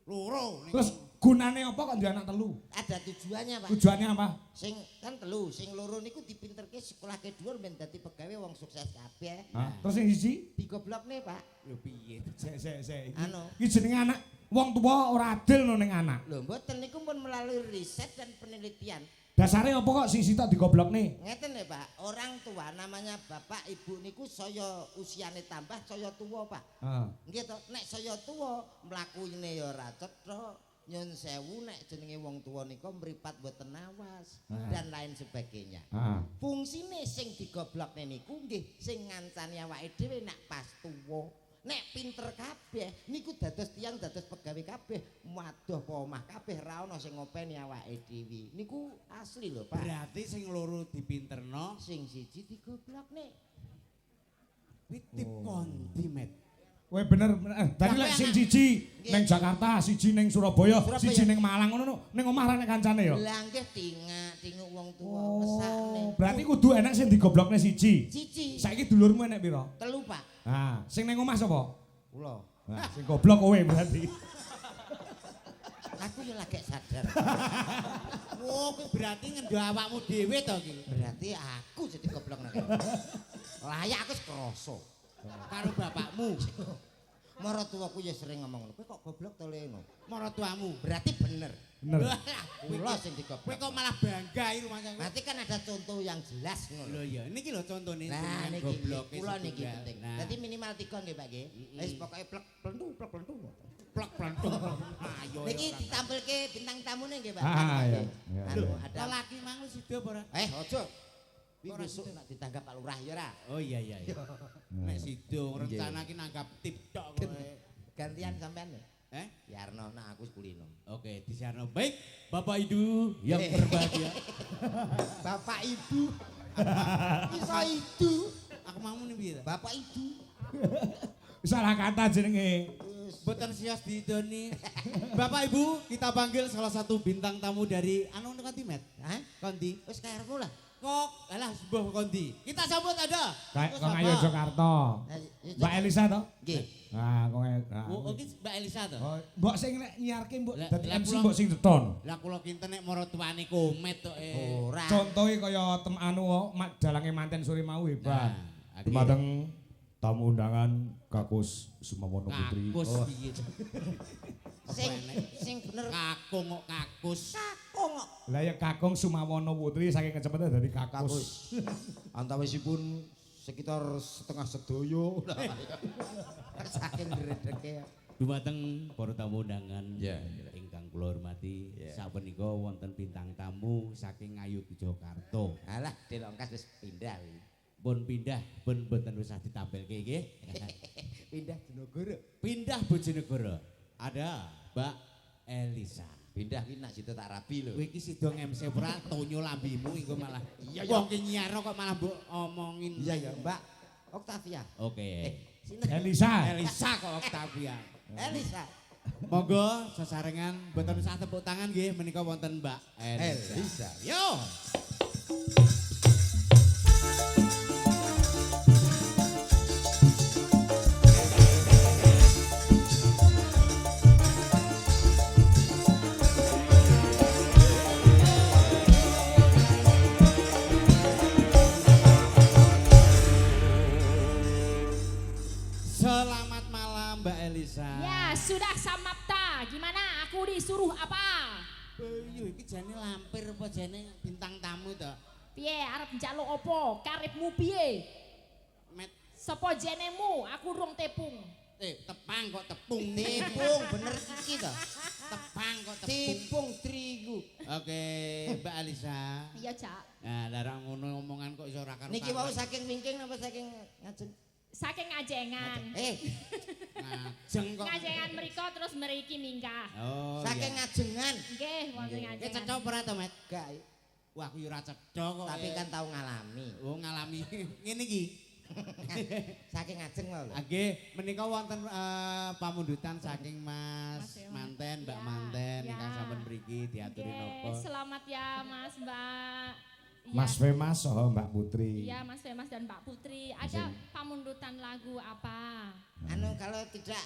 Loro. Terus gunane apa kok duwe anak 3? Ada tujuannya, Pak. Tujuannya apa? Sing kan 3, sing loro niku dipinterke sekolah kedua ben dadi pegawe wong sukses kabeh. Terus sing siji? Digoblokne, Pak. Lho piye? Sik. Anu. Iki jenenge anak wong tuwa ora adil no ning anak. Lho, mboten niku pun melalui riset dan penelitian. Dasare apa kok sing sitok digoblokne? Ngeten lho, Pak. Orang tua namanya bapak ibu niku saya usiane tambah saya tuwa, Pak. Heeh. Nggih to, nek saya tuwa mlakune ya ora cetha. Nyun sewu nek jenenge wong tuwa nika mripat mboten awas dan lain sebagainya. Heeh. Fungsine sing digoblokne niku nggih sing ngancani awake dhewe nek pas tuwa. Nek pinter kabeh niku dados tiyang dados pegawe kabeh, madoh apa omah kabeh ra ono sing ngopeni awake dhewe. Niku asli lho, Pak. Berarti sing loro dipinterno, Sing siji digoblokne. titip kondi, Met. Kowe bener. Dadi lek sing siji ning Jakarta, siji ning Surabaya, siji ning Malang ngono ning omah ra nek kancane ya. Lah nggih tinguk wong tuwa mesakne. Berarti kudu enak sing digoblokne siji. Siji. Saiki dulurmu enek pira? 3, Pak. Nah, sing ning omah sapa? Kula. Nah, sing goblok kowe berarti. Aku ya lagi sadar. Oh, kuwi berarti ngendo awakmu dhewe to iki. Berarti aku jadi goblok nek. Layak aku krasa. Karo bapakmu. Maratuwaku ya sering ngomong ngono. Kowe kok goblok to Leno? Maratuamu. Berarti bener. Bener. Kula sing Kowe digoblok. kok malah bangga iki rumah saya. Berarti kan ada contoh yang jelas ngono. Lho ya, niki lho contone Nah jenengan niki gobloke kula niki setunggal. penting. Nah, Dadi minimal 3 nggih Pak nggih. Wis pokoke plek plentu. plek plantung. Ayo. Niki ditampilke bintang tamune nggih Pak. Ah, iya. Iya. Anu ada. Lelaki mang sida apa ora? Aja. Ora Besok nak ditanggap Pak Lurah ya ora. Oh iya. Nek sida rencana ki nanggap tip tok kowe. Gantian sampean. Yarno, nah aku kulino. Oke, di Sarno. Baik, Bapak Ibu yang berbahagia. Bapak Ibu. Bisa itu. Aku mau nih piye ta? Bapak Ibu. Salah kata jenenge. Boten sios didoni. Bapak Ibu, kita panggil salah satu bintang tamu dari anu Kondi Met. Hah? Kondi. Wis karepmu lah. Kok alah sebuah Kondi. Kita sambut ada. Kayak kok ayo Jakarta. Mbak Elisa to? Nggih. Nah, kok nah. Oh, iki Mbak Elisa to. Oh, mbok sing nek nyiarke mbok Lah, dadi lah, MC kula- mbok sing teton. Lah kula kinten nek maratuwane komet tok Ora. Contohe kaya anu dalange manten sore mau hebat. Nah, Dumateng tamu undangan Kakus Sumamono Putri. Kakus piye. Sing bener Kakung kok kakus. kakung kok. Lah ya Kakung Sumamono Putri saking kecepatan dadi Kakus. Antawisipun sekitar setengah sedoyo. Saking gredeke. Dumateng para tamu undangan Ya. ingkang kula hormati, sapunika wonten bintang tamu saking Ngayugi Jakarta. Alah, Delongkas wis pindah. Pun pindah, pun boten usah ditampilke nggih. Pindah Dinagara. Pindah Bojonegoro. Ada Mbak Elisa. Pindah ki nak situ tak rabi lho. Kowe iki sida ngemse ora tonyo lambimu iku malah. Iya, Wong ki nyiarno kok malah mbok omongin. Iya ya, Mbak Octavia. Oke. Sinten? Elisa. Elisa kok Octavia. Elisa. Monggo sesarengan boten usah tepuk tangan nggih menika wonten Mbak Elisa. Elisa. Yo. Selamat malam Mbak Elisa. Ya, sudah samapta. Gimana? Aku disuruh apa? Yo iki jane lampir apa jane bintang tamu to? Piye arep njaluk apa? Karepmu piye? Met Sopo jenemu? Aku rung tepung. tepang kok tepung. Tepung bener iki to. Tepang kok tepung. Tepung terigu. Oke, Mbak Elisa. Iya, Cak. Nah, larang ngono omongan kok iso ora karo. Niki wau saking wingking apa saking ngajeng? Saking ngajengan. Ngajeng kok. Ngajengan mriko terus mriki mingkah. Oh, Saking iya. ngajengan. Nggih, wonten Ki ngajengan. cetha ora to, Met? Gak. Wah, aku yo ora cetha kok. Tapi kan tahu ngalami. oh ngalami ngene iki. Saking ngajeng lho. Nggih, menika wonten pamundutan saking Mas Mas Ewa. Manten, Mbak Ya, Manten ya. ingkang sampun mriki diaturi Nggih, napa. selamat ya Mas Mbak. Iya. Mas Femas saha Mbak Putri. Iya, Mas Femas dan Mbak Putri. Ada pamundutan lagu apa? Anu kalau tidak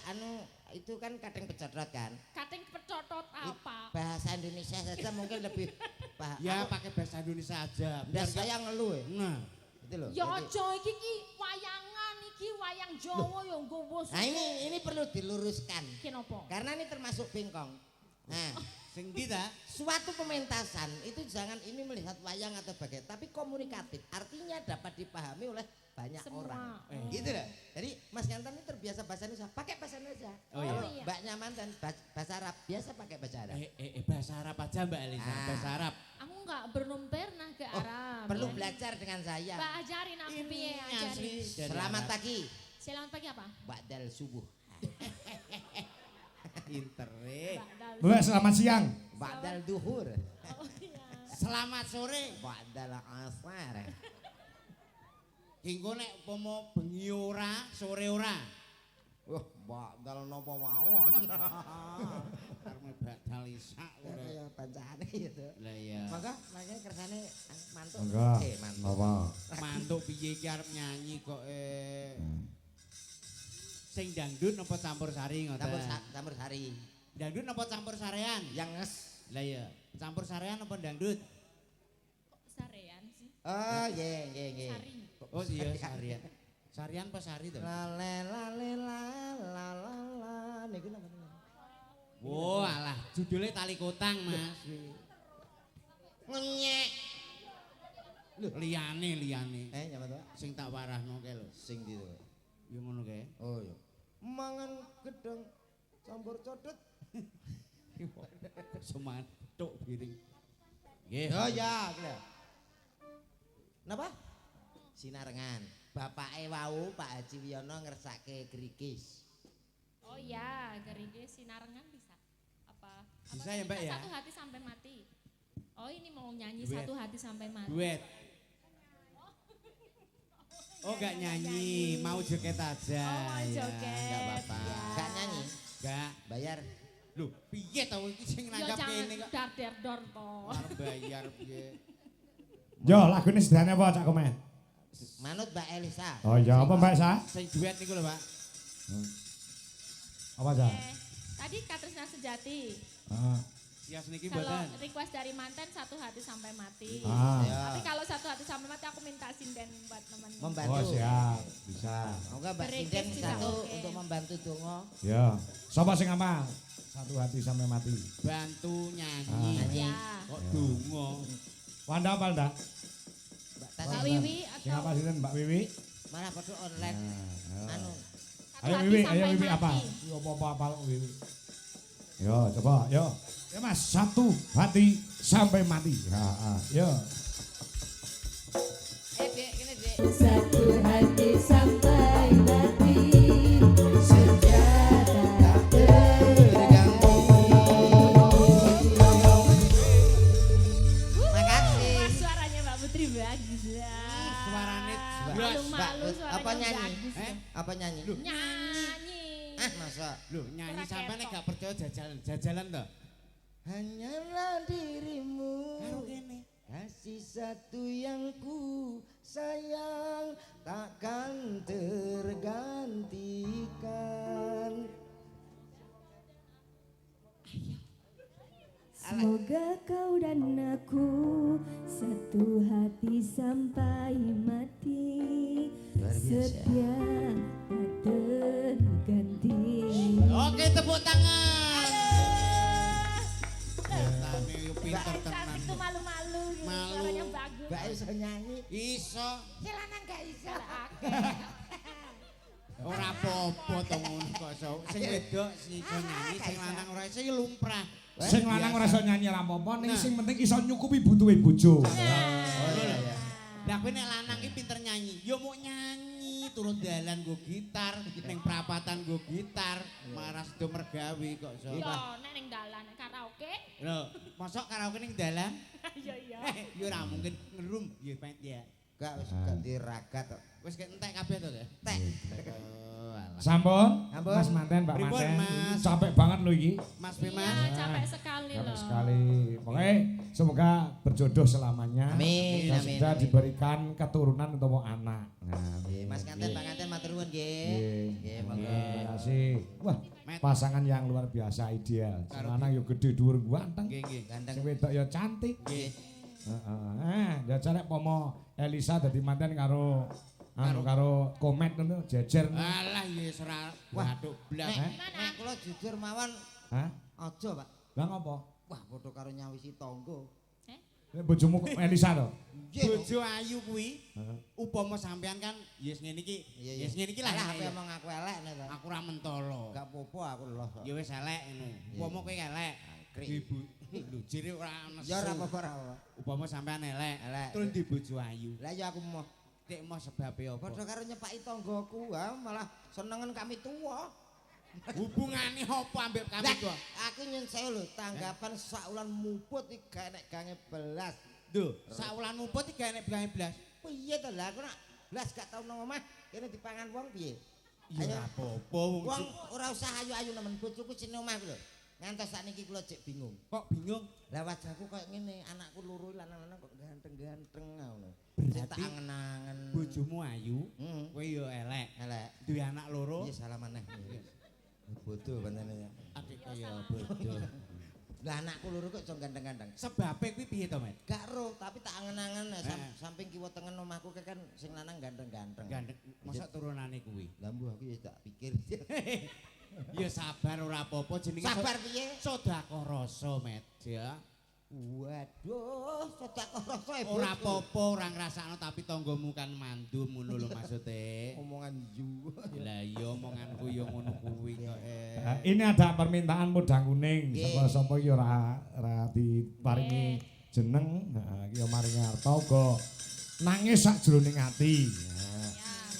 itu kan kadang becodot kan. Kating pecotot apa? Bahasa Indonesia saja mungkin lebih paham. Ya pakai bahasa Indonesia aja. Dan saya ngeluh ya. Nah, Itu loh. Ya Jadi- aja iki wayangan iki wayang Jawa ya nggowo. Nah ini perlu diluruskan. Kenapa? Karena ini termasuk bengkong. Nah, sing ndi ta? suatu pementasan itu jangan ini melihat wayang atau bagaimana, tapi komunikatif. Artinya dapat dipahami oleh banyak Semua. orang. Oh. Gitu loh. Jadi Mas Nyantan ini terbiasa bahasa Indonesia, pakai bahasa Indonesia. Oh, iya. Kalau Oh, iya. Mbak Nyaman dan bahasa Arab, biasa pakai bahasa Arab. Bahasa Arab aja Mbak Elisa, Ah. bahasa Arab. Aku enggak belum pernah ke Oh, Arab. perlu Ya. belajar dengan saya. Mbak ajarin aku piye ajarin. asli dari Selamat Arab. pagi, Selamat pagi apa? Ba'dal subuh. Pintere. Mbak Mbak selamat siang. Ba'dal duhur. Oh iya. Selamat sore. Ba'dal asar. Engko nek umpama bengi ora, sore ora. Wah, ba'dal nopo mawon. Karena bakal isak ora. Ya bancane gitu. Lah iya. Maka makanya kersane mantuk. Enggak. Mantuk. Apa? Mantuk piye iki arep nyanyi kok sing dangdut napa campur sari ngoten. Campur sari. Dangdut napa campur sarean? Yang nges. Lah iya, campur sarean napa dangdut? Kok sarean sih? Oh, nggih. Sari. Oh iya sarian. Sarian apa sari to? La le la le la la la la niku napa? Oh alah, judulnya tali kotang Mas. Ngenyek. Liyane. Nyapa to? Sing tak warahno kae lho. Sing di to. Ya ngono kae. Oh iya. Mangan gedang campur codot. Semantuk piring. Nggih. Oh ya, gitu. Napa? Sinarengan. Bapake wau Pak Haji Wiono ngersake Grigis. Oh iya, gerigi sinarengan bisa. Apa? Bisa ya, Mbak, ya? Satu hati sampai mati. Oh ini mau nyanyi Duet. satu hati sampai mati. Duet. Oh gak nyanyi, mau joget aja. Oh, mau Ya, joget, Gak apa-apa. ya. Gak nyanyi, Gak. bayar. Loh, piye tau iki sing Yo nanggap jangan kene kok. dar-der-dor to. Arep bayar piye. Yo lagune sedane apa Cak Komen? Manut Mbak Elisa. Oh iya apa Mbak Sa? Sing duet niku lho, Pak. Apa Sa? Tadi Katresna Sejati. Ah. Sias niki Kalau mboten. request dari manten satu hati sampai mati. Ah. Ya. Tapi kalau satu hati sampai mati aku minta sinden buat temen. Membantu. Oh siap, bisa. Moga Mbak Berikis Sinden juga satu oke. untuk membantu dongo. Ya. Sapa sing apa? Satu hati sampai mati. Bantu nyanyi. Ah. Nyanyi. Ya. Kok donga. Wanda apa Nda? Mbak Mbak Tati. Wiwi Sing apa atau sinten Mbak Wiwi? Mana foto online? Anu. satu Ayo hati Wiwi, sampai ayo Wiwi mati. apa? Yo apa kok Wiwi? Yo coba, yo. Ya Mas, satu hati sampai mati. Yo. Dek, ini Dek. Satu hati sampai mati, senjata tak terganti. Makasih. Wah, suaranya Mbak Putri bagus lah. Suarane jelas. Malu-malu Mbak, suaranya apa nyanyi? bagus. Apa nyanyi? Nyanyi. Masa? Loh, nyanyi Ora sampean nek ketok. gak percaya jajalan to. Hanyalah dirimu. Karo kene. Kasih satu yang ku sayang takkan tergantikan. Semoga kau dan aku satu hati sampai mati, Luar biasa. setia tak terganti. Oke, tepuk tangan. Tapi yo pinter Mbak tenan. Cantik tuh malu-malu gitu. Malu. Suaranya bagus. Mbak iso nyanyi. Iso. Silanan gak iso. Ora apa-apa to ngono kok iso. Sing wedok sing iso nyanyi, sing lanang ora iso ya lumrah. Sing lanang ora iso nyanyi ra apa-apa, ning Nah. sing penting iso nyukupi butuhe bojo. Lah kowe nek lanang iki pinter nyanyi, ya mau nyanyi turut dalan nggo gitar, ning prapatan nggo gitar, maras do mergawe kok iso. Yo nek ning dalan karaoke. Lho, mosok karaoke ning dalan? Iya iya. Ya ora mungkin ngerum ya Pet ya. Gak wis ganti ragat kok. Wis entek kabeh to ya. Tek. Oh, alah. Sampun, Ampun. Mas Manten, Mbak Pripun, Manten. Mas? Capek banget lho iki. Mas Iya, Bima. capek sekali Capek loh. sekali. Pokoknya semoga berjodoh selamanya. Amin, Dan amin, sudah amin. diberikan keturunan untuk anak. Nah, Nggih, Mas Kanten, Pak Kanten matur nuwun nggih. Nggih. Nggih, monggo. Terima kasih. Wah, Met. pasangan yang luar biasa ideal. Sing Karo- lanang yo gede dhuwur ganteng. Nggih, nggih. Gandeng. Sing wedok yo cantik. Nggih. Heeh. Ya jare pomo Elisa dadi manten karo karo Komet ngono jejer. Alah ya ora waduh blas. Nek kula jujur mawon Hah? aja, Pak. Lah ngopo? Wah, padha karo nyawisi tangga. Nek bojomu Elisa to? Nggih. Bojo ayu kuwi Heeh. upama sampean kan yes ngene iki. Iya, iya. Yes ngene iki lah. Alah, enek apa ya. emang aku elek nek to. Aku ora mentolo. Gak apa-apa aku loh. Ya wis elek ngono. Upama kowe elek. Angkrik. Ibu lho jere ora nesu. Ya ora apa-apa ora apa. Upama sampean elek, Elek. terus di bojo ayu. Lah ya aku mau Nek mau sebabe apa? padha karo nyepaki tanggaku, ha malah senengen kami tuwa. Hubungane apa ambek kami Lah, tuh? aku nyun sewu lho, tanggapan saulan muput iki gak enek gange belas. Lho, saulan uput iki gak enek blas. Piye to lah aku nak belas gak tau nang omah, kene dipangan wong piye? Ya Ayo. ora apa-apa wong Wong ora usah ayu-ayu nemen bojoku sing omah lho. Ngantos sakniki kula cek bingung. kok bingung. Lah wajahku koyo ngene, anakku loro lanang-lanang kok ganteng-ganteng ngono. Sing tak Berarti angen-angen. Bojomu ayu, Heeh. kowe yo elek. Elek. Duwe anak loro. Iya salah maneh. Bodoh pancene ya. Akeh kaya bodoh. Lah anakku loro kok iso ganteng-ganteng. Sebabe kuwi piye to, Met? Gak ro, tapi tak angen-angen samping kiwa tengen omahku kan sing lanang ganteng-ganteng. Gandeng, mosok turunane kuwi. Lah mbuh aku ya tak pikir. Ya sabar ora apa-apa jenenge Sabar piye? sedekah rasa, Met. Ya. Waduh, sedekah rasa ibu. Ora apa-apa, ora ngrasakno tapi tanggamu kan mandum ngono lho maksude. Omongan ju. Lah iya omonganku ya ngono kuwi kok. Ini ada permintaan mudang kuning. Nggih. Sapa iki ora diparingi jeneng, heeh iki yo maringi harta uga nangis sak jroning ati. Nah,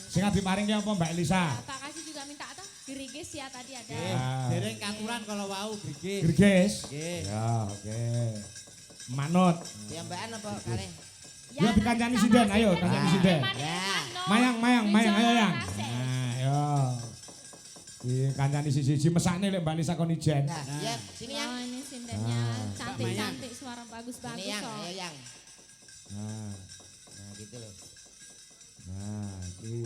sing diparingi apa Mbak Elisa? Pak Kasih juga minta atau gerigis ya tadi ada. Nggih, dereng katuran kalau wau grigis. Gerges? Nggih. Ya, oke. Manut. Piyambakan apa kali? Ya dikancani sinden, ayo kancani sinden. Mayang, ayo yang. Nah, yo. Di kancani siji-siji mesakne lek Mbak Lisa kon ijen. Nah, ya sini yang. Oh ini sindennya Ah. cantik-cantik, suara Ini bagus-bagus yang, kok. ayo yang. Nah, Nah, gitu loh. nah iki.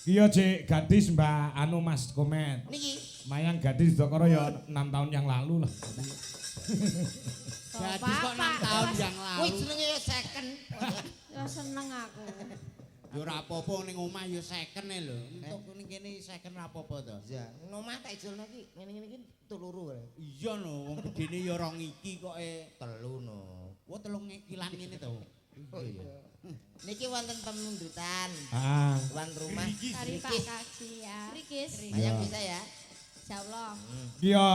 Iya Cik, gadis Mbak anu Mas Komet. Niki. Mayang gadis Dokoro ya 6 tahun yang lalu lah. Jadi kok 6 tahun yang Wih, lalu. jenenge ya second. Ya seneng aku. Ya ora apa-apa ning omah ya second e lho. Entuk ning kene second ora apa-apa to. Ya, nomah tak ijolno iki ngene-ngene iki teluru wae. Iya no, wong gedene ya 2 iki kok Telu no. Wah 3 kilan ngene to. Oh iya. Niki wonten pemundutan. Ah, Tuan rumah. Dari Pak Kasih ya. Gerigis. Mayang bisa ya? Insyaallah. iki ya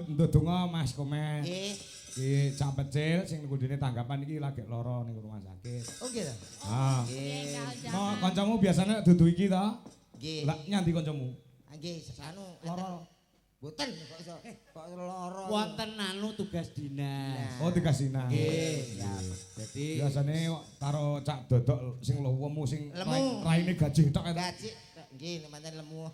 ndedonga Mas Komet. Nggih. Iki cak pecil sing nggone tanggapan iki lagi lara ning rumah sakit. Oh gitu. Ah. Nggih. Mau kancamu biasanya dudu iki to? Nggih. Lah nyandi kancamu? Nggih, anu Lara. boten kok iso kok lara. Wonten anu tugas dinas. Oh dikasihna. Nggih. Jadi Biasane karo cak dodok sing lowemu sing Lemu. raine gajih tok eta. gaji. Nggih, nek manten lemu.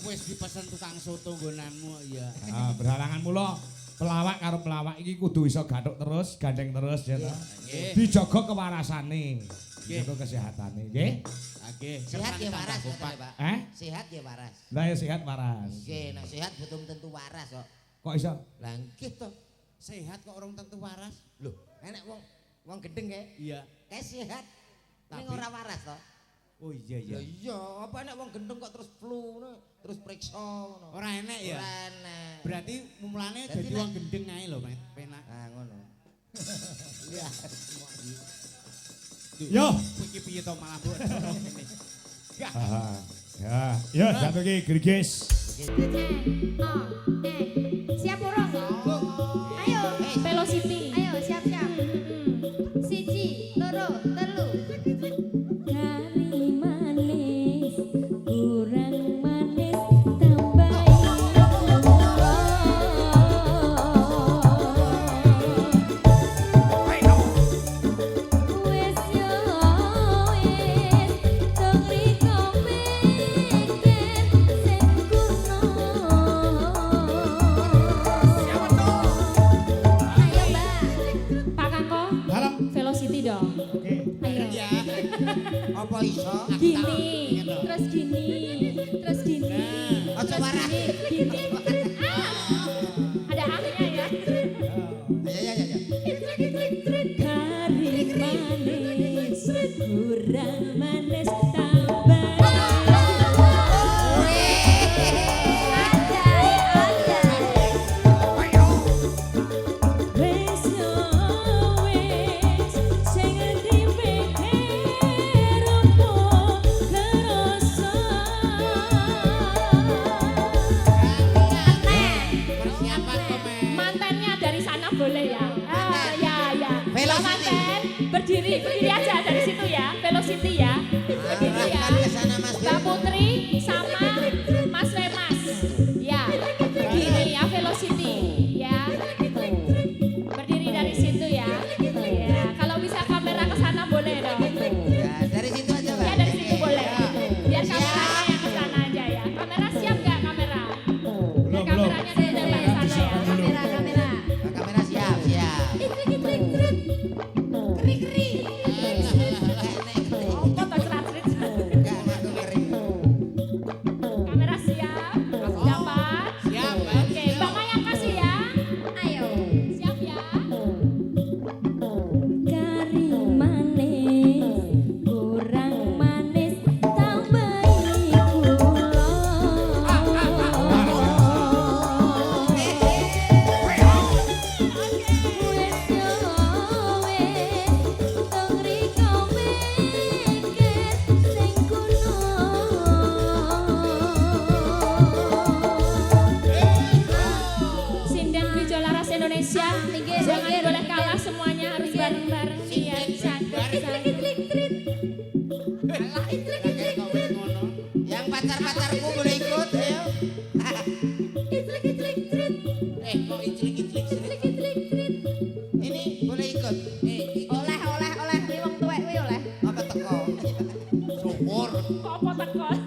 wis dipesen tukang soto nggonanmu ya. Ah, berhalangan mula pelawak karo pelawak iki kudu iso gathuk terus, gandeng terus ya to. Nggih. Dijaga kewarasane, Nggih. dijaga kesehatane, nggih. Nggih. Sehat ya Kersane waras tambah ngoten, Pak. Eh? Sehat ya waras. Lah ya sehat waras. Nggih, nek sehat betul tentu waras kok. Kok iso? Lah nggih to. Sehat kok orang tentu waras. Loh, enek wong gendeng kae. Iya. Kae sehat. Ning Tapi- ora waras to. Oh iya Ya iya. iya, apa enek wong gendeng kok terus flu ngono, terus periksa ngono. Ora enek ya. Ora enek. Berarti mulane Dadi jadi nek- wong gendeng ae lho, Met. Penak. Ah ngono. Iya. Duh, Yo. kowe iki piye to malah mbok ngene. Gak. Ah, ya, ya jatuh ki gerigis. Siap urung? Ayo, Velocity. ayo siap-siap. Siji, loro, telu. Kali maneh berdiri aja dari situ ya, velocity ya. Begitu ya. Arahkan ke sana Mas Mbak Bir. Putri sama Mas Remas. Ya, begini ya velocity ya. Berdiri dari situ ya. Ya, kalau bisa kamera ke sana boleh dong. Ya, dari situ aja, Pak. Ya dari situ boleh. Biar kameranya yang ke sana aja ya. Kamera siap nggak kamera? Biar kameranya ditembak ke sana ya. Kamera. Nah, kamera siap, siap. Apa tak cerat-cerit? Enggak aku kering. Kamera siap? Dapat? Siap, Mbak. Oke, Mbak Maya kasih ya. Ayo. Siap ya. Kari manis, kurang manis, tambahi gula. Wes yo wes, tong riko mikir sing kuno. Sinden Wijolaras Indonesia. Jangan boleh kalah semuanya harus bareng-bareng nih ya. Kayak kowe ngono. Yang pacar-pacarku boleh ikut, ayo. Kok iclik-iclik sini. Ini boleh ikut. Oleh nih wong tuwek kuwi oleh. Apa teko? Syukur. Kok apa tekon?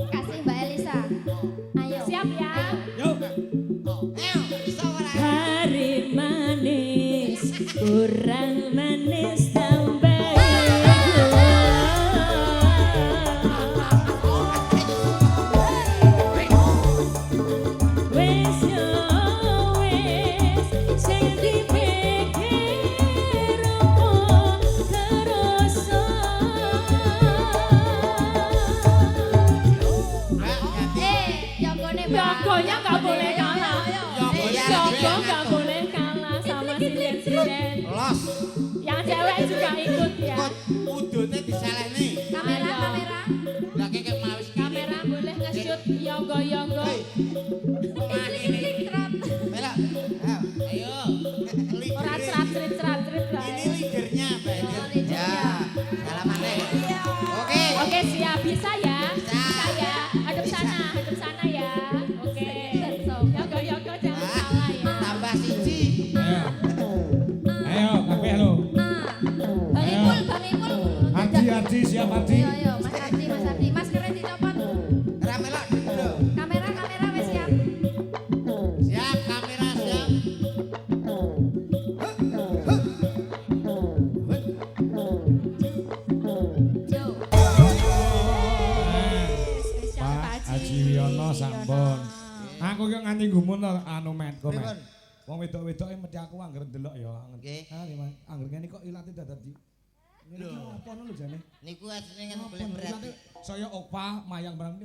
Kasih Mbak Elisa. Ayo. Siap ya. Yuk. Ayo, bisa ora? Hari manis, kurang manis, tambahi gula. Wes yo wes, sing dipikir opo kerasa. Jogone Mbak. Jogonya nggak boleh kalah. Iya, Jogo nggak boleh kalah sama sinden-sinden. Los. Yang cewek juga ikut ya. Kok udutnya disalehne. Kamera. Lah kek mawis Kamera boleh nge-shoot yogo-yogo. Belok. Ayo. Ayo. Ora cerat-cerit lah. Ini leadernya, Mbak. Ya. Salamannya. Oke. Oke siap, bisa ya? Bisa. ya? Hadap sana ya. Oke. Yogo-yogo jangan salah ya. Tambah siji. Ayo. Ayo, kabeh lo. Bang Ipul. Ardi, siap Ardi. Ayo, Mas Ardi. Maskernya dicopot. Ramelok dulu. Kamera wis siap. Siap, kamera siap. Jo. Spesial Pak Pak Haji Wiono sampun. Aku ki nganti gumun to anu met kok met. Pripun? Wong wedok-wedoke mesti aku angger ndelok ya. Nggih. Angger ngene kok ilate dadi. Lho, apa ngono lho jane? Niku asline kan Ngopo boleh lho, berat. ilate saya opa mayang barang.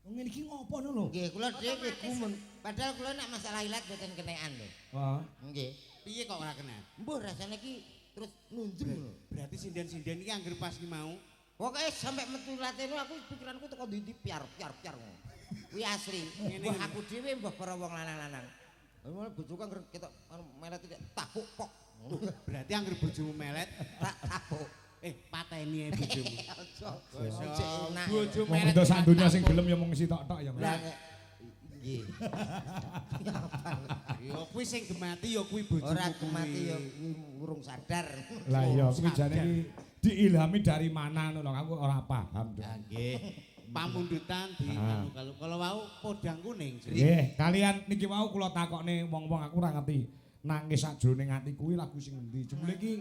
Ngene iki ngopo ngono lho? Nggih, kula dhewe gumun. Padahal kula nek masalah ilat mboten kenekan lho. Wah. Nggih. Piye kok ora kena? Mbuh rasane iki terus nunjem lho. Berarti sinden-sinden iki angger pas ki mau. Pokoke sampai metu ilate niku aku pikiranku teko ndi piar ngono. Kuwi asli. Ngene. Mbah aku dhewe mbah para wong lanang-lanang. Mulai bojoku angger ketok melet takuk pok. Berarti angger bojomu melet, Tak takuk. pateni ae bojomu. Ojo enak. Bojo Wong melet. wedok sak donya sing gelem ya mung sitok-tok ya. Mas. Lah nggih. Ya kuwi sing gemati ya kuwi bojomu. Ora kemati ya urung sadar. Lah iya kuwi jane iki diilhami dari mana ngono lho aku ora paham. Ya nggih. Pamundutan di Ah. kalau wau podang kuning. Nggih, kalian niki wau kula takokne wong-wong aku ora ngerti. Nangis sakjroning ati kuwi lagu sing endi? Jebule iki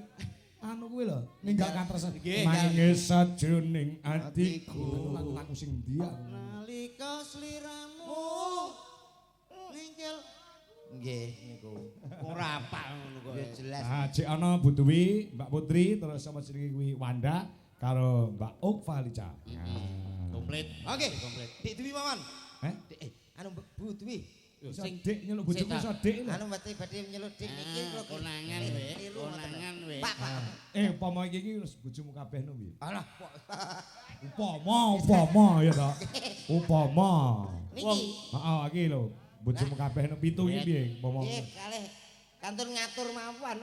anu kuwi lho, ninggal katres. Nggih. Nangis sakjroning atiku. Lagu sing endi aku? Nalika sliramu ninggal Nggih niku. ora apal ngono kok. Ya jelas. Ah, Cik ana Bu Dwi, Mbak Putri, terus sama jenenge kuwi Wanda karo Mbak Uk Falica. Komplit. Oke. Dik Dwi mawon. Eh? Anu Bu Dwi. Iso dik nyeluk bojoku iso dik lho. Anu badhe nyeluk dik niki kula Konangan we, konangan we. Pak. Upama iki wis bojomu kabeh no piye? Alah. Upama ya ta. Upama. Niki. Heeh, iki lho. Bojomu kabeh no pitu iki piye upama. Nggih kalih kantor ngatur mawon,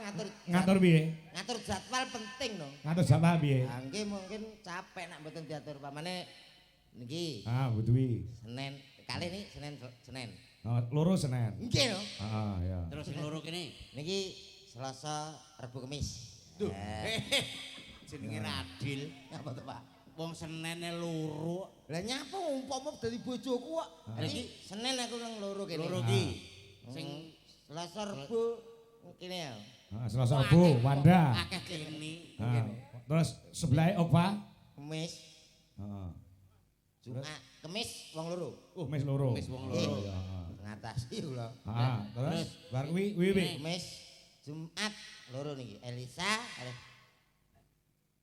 Ngatur piye? ngatur jadwal penting no. Ngatur jadwal piye? Ah, nggih mungkin capek nak mboten diatur pamane niki Ah, butuhi. Senin kali ini Senin. Oh, loro Senin. Nggih no. Ah, ya. Terus sing loro kene. Niki Selasa, Rabu, Kamis. Duh. Jenenge Radil. Apa to, Pak? Wong Senene loro. Lah nyapa umpama dadi bojoku kok. Niki Senin aku nang loro kene. Loro ki. Sing Selasa, Rabu kene ya. Ah, Selasa Rabu, Wanda. Akeh kene. Ah, terus sebelah Okpa. Kamis, Heeh. Jumat, Kamis wong loro. Kamis loro. Kamis wong loro. Iya. Ngatasi kula. Ah, terus bar kuwi wiwi. Kamis, Jumat loro niki. Elisa,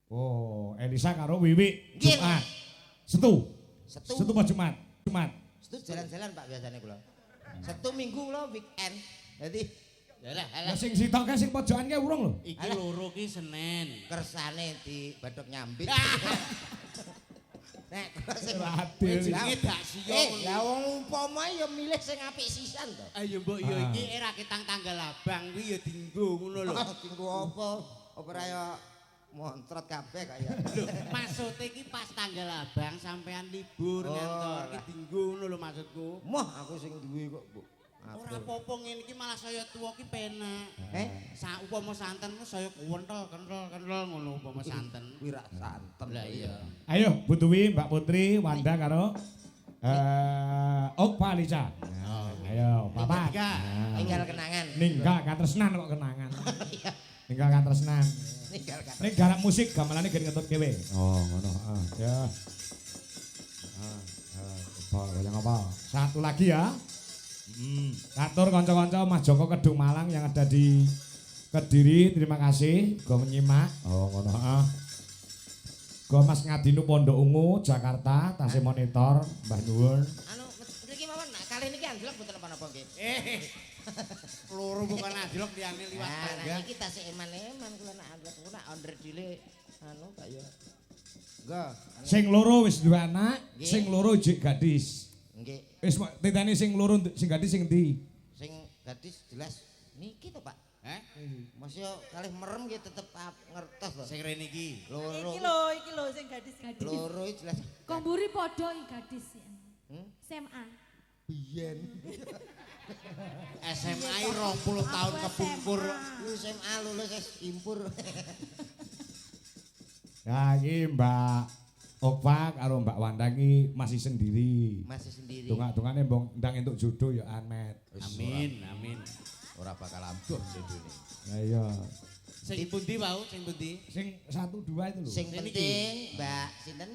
Oh, Elisa karo Wiwi Nggih. Jumat. Setu. Setu. Setu apa Jumat? Jumat. Setu jalan-jalan Pak biasanya kula. Setu Minggu kula weekend. Jadi Yalah, Lah sing sitoke sing pojokan ki urung lho. iki loro ki Senin. kersane di Bathuk Nyambit. Nek kula sing Radil. Jenenge dak siyo. lah wong umpama ya milih sing apik sisan to. Ayo mbok yo iki era kitang tanggal abang kuwi ya dienggo ngono lho. Tinggu apa? Apa raya montrot kabeh kaya. Lho, maksudnya iki pas tanggal abang sampean libur Oh, ngantor lah. iki dienggo ngono lho maksudku. Moh aku sing duwe kok, Bu. Ora apa-apa ngene iki malah saya tuwa ki penak. Sa Upama santenmu saya kental ngono upama santen. kuwi rak santen. Lah iya. Ayo Butuwi, Mbak Putri, Wanda karo Okpa Lisa. Ayo, papat. Tiga. Nah. Tinggal kenangan. Ninggal katresnan kok kenangan. Ninggal katresnan. Tinggal kan. Ning garap musik gamelane gen ngetut kewe. Oh, ngono. Ya. Apa? Satu lagi ya. Atur kanca-kanca Mas Joko Kedung Malang yang ada di Kediri, terima kasih go menyimak. Oh, ngono. Go Mas Ngadinu Pondok Ungu Jakarta, tasih monitor, Mbah Nuwun. Anu mriki mawon nak kali niki anjlok mboten apa-apa nggih. Loro bukan ajlok liyane liwat Nah, tangga. niki tasih eman-eman kula nak anjlok ku nak onder dile anu kaya. Enggak. Sing loro wis duwe anak, Nggih. sing loro jek gadis. Nggih. Wis titeni sing loro sing gadis sing ndi? Sing gadis jelas niki to, Pak. Masih kalih merem nggih tetep ngertos lho. Sing rene iki. Loro. Iki lho sing gadis. Loro iki jelas. Komburi podo i gadis ya. Hmm? SMA. Biyen. SMA 20 tahun kepungkur. Lu SMA lulus wis impur. Ya iki Mbak Okpa karo Mbak Wanda iki masih sendiri. Masih sendiri. Dongak-dongane mbong ndang entuk jodoh ya Anet. Amin, amin. Ora bakal ampuh jodone. Ya iya. Sing pundi wau, sing pundi? Sing 1 2 itu lho. Sing penting Mbak sinten?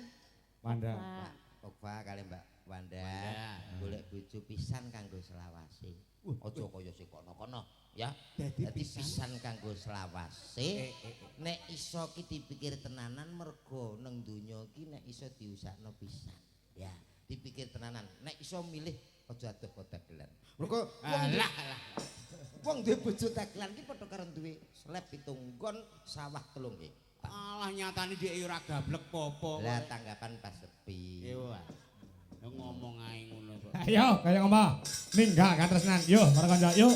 Wanda. Mbak Okpa kali Mbak Wanda. Wanda. Golek bojo pisan kanggo selawase. Aja kaya sing kono-kono ya. Dadi Dadi pisan kanggo selawase. Nek iso ki dipikir tenanan mergo nang donya ki nek iso diusahno pisan. Ya, dipikir tenanan. Nek iso milih aja adoh dagelan. Mergo Alah. wong duwe bojo dagelan ki padha karo duwe slep 7 nggon sawah 3 nggih. Alah nyatane dhek ora gablek popo. Lah tanggapan pas sepi. Yo. Ngomong ae ngono kok. Ayo kaya ngomong. Ninggal katresnan. Yo, para kanca, yuk.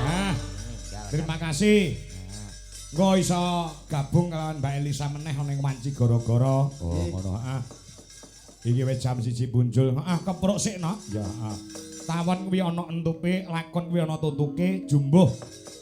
Nah, terima kasih. Engko iso gabung kalian Mbak Elisa meneh ning Wanci gara-gara. Oh, ngono. Iki wis jam 1 punjul. Kepruk sik, Nok. Ya, Tawon kuwi ana entupe, lakon kuwi ana tutuke, jumbuh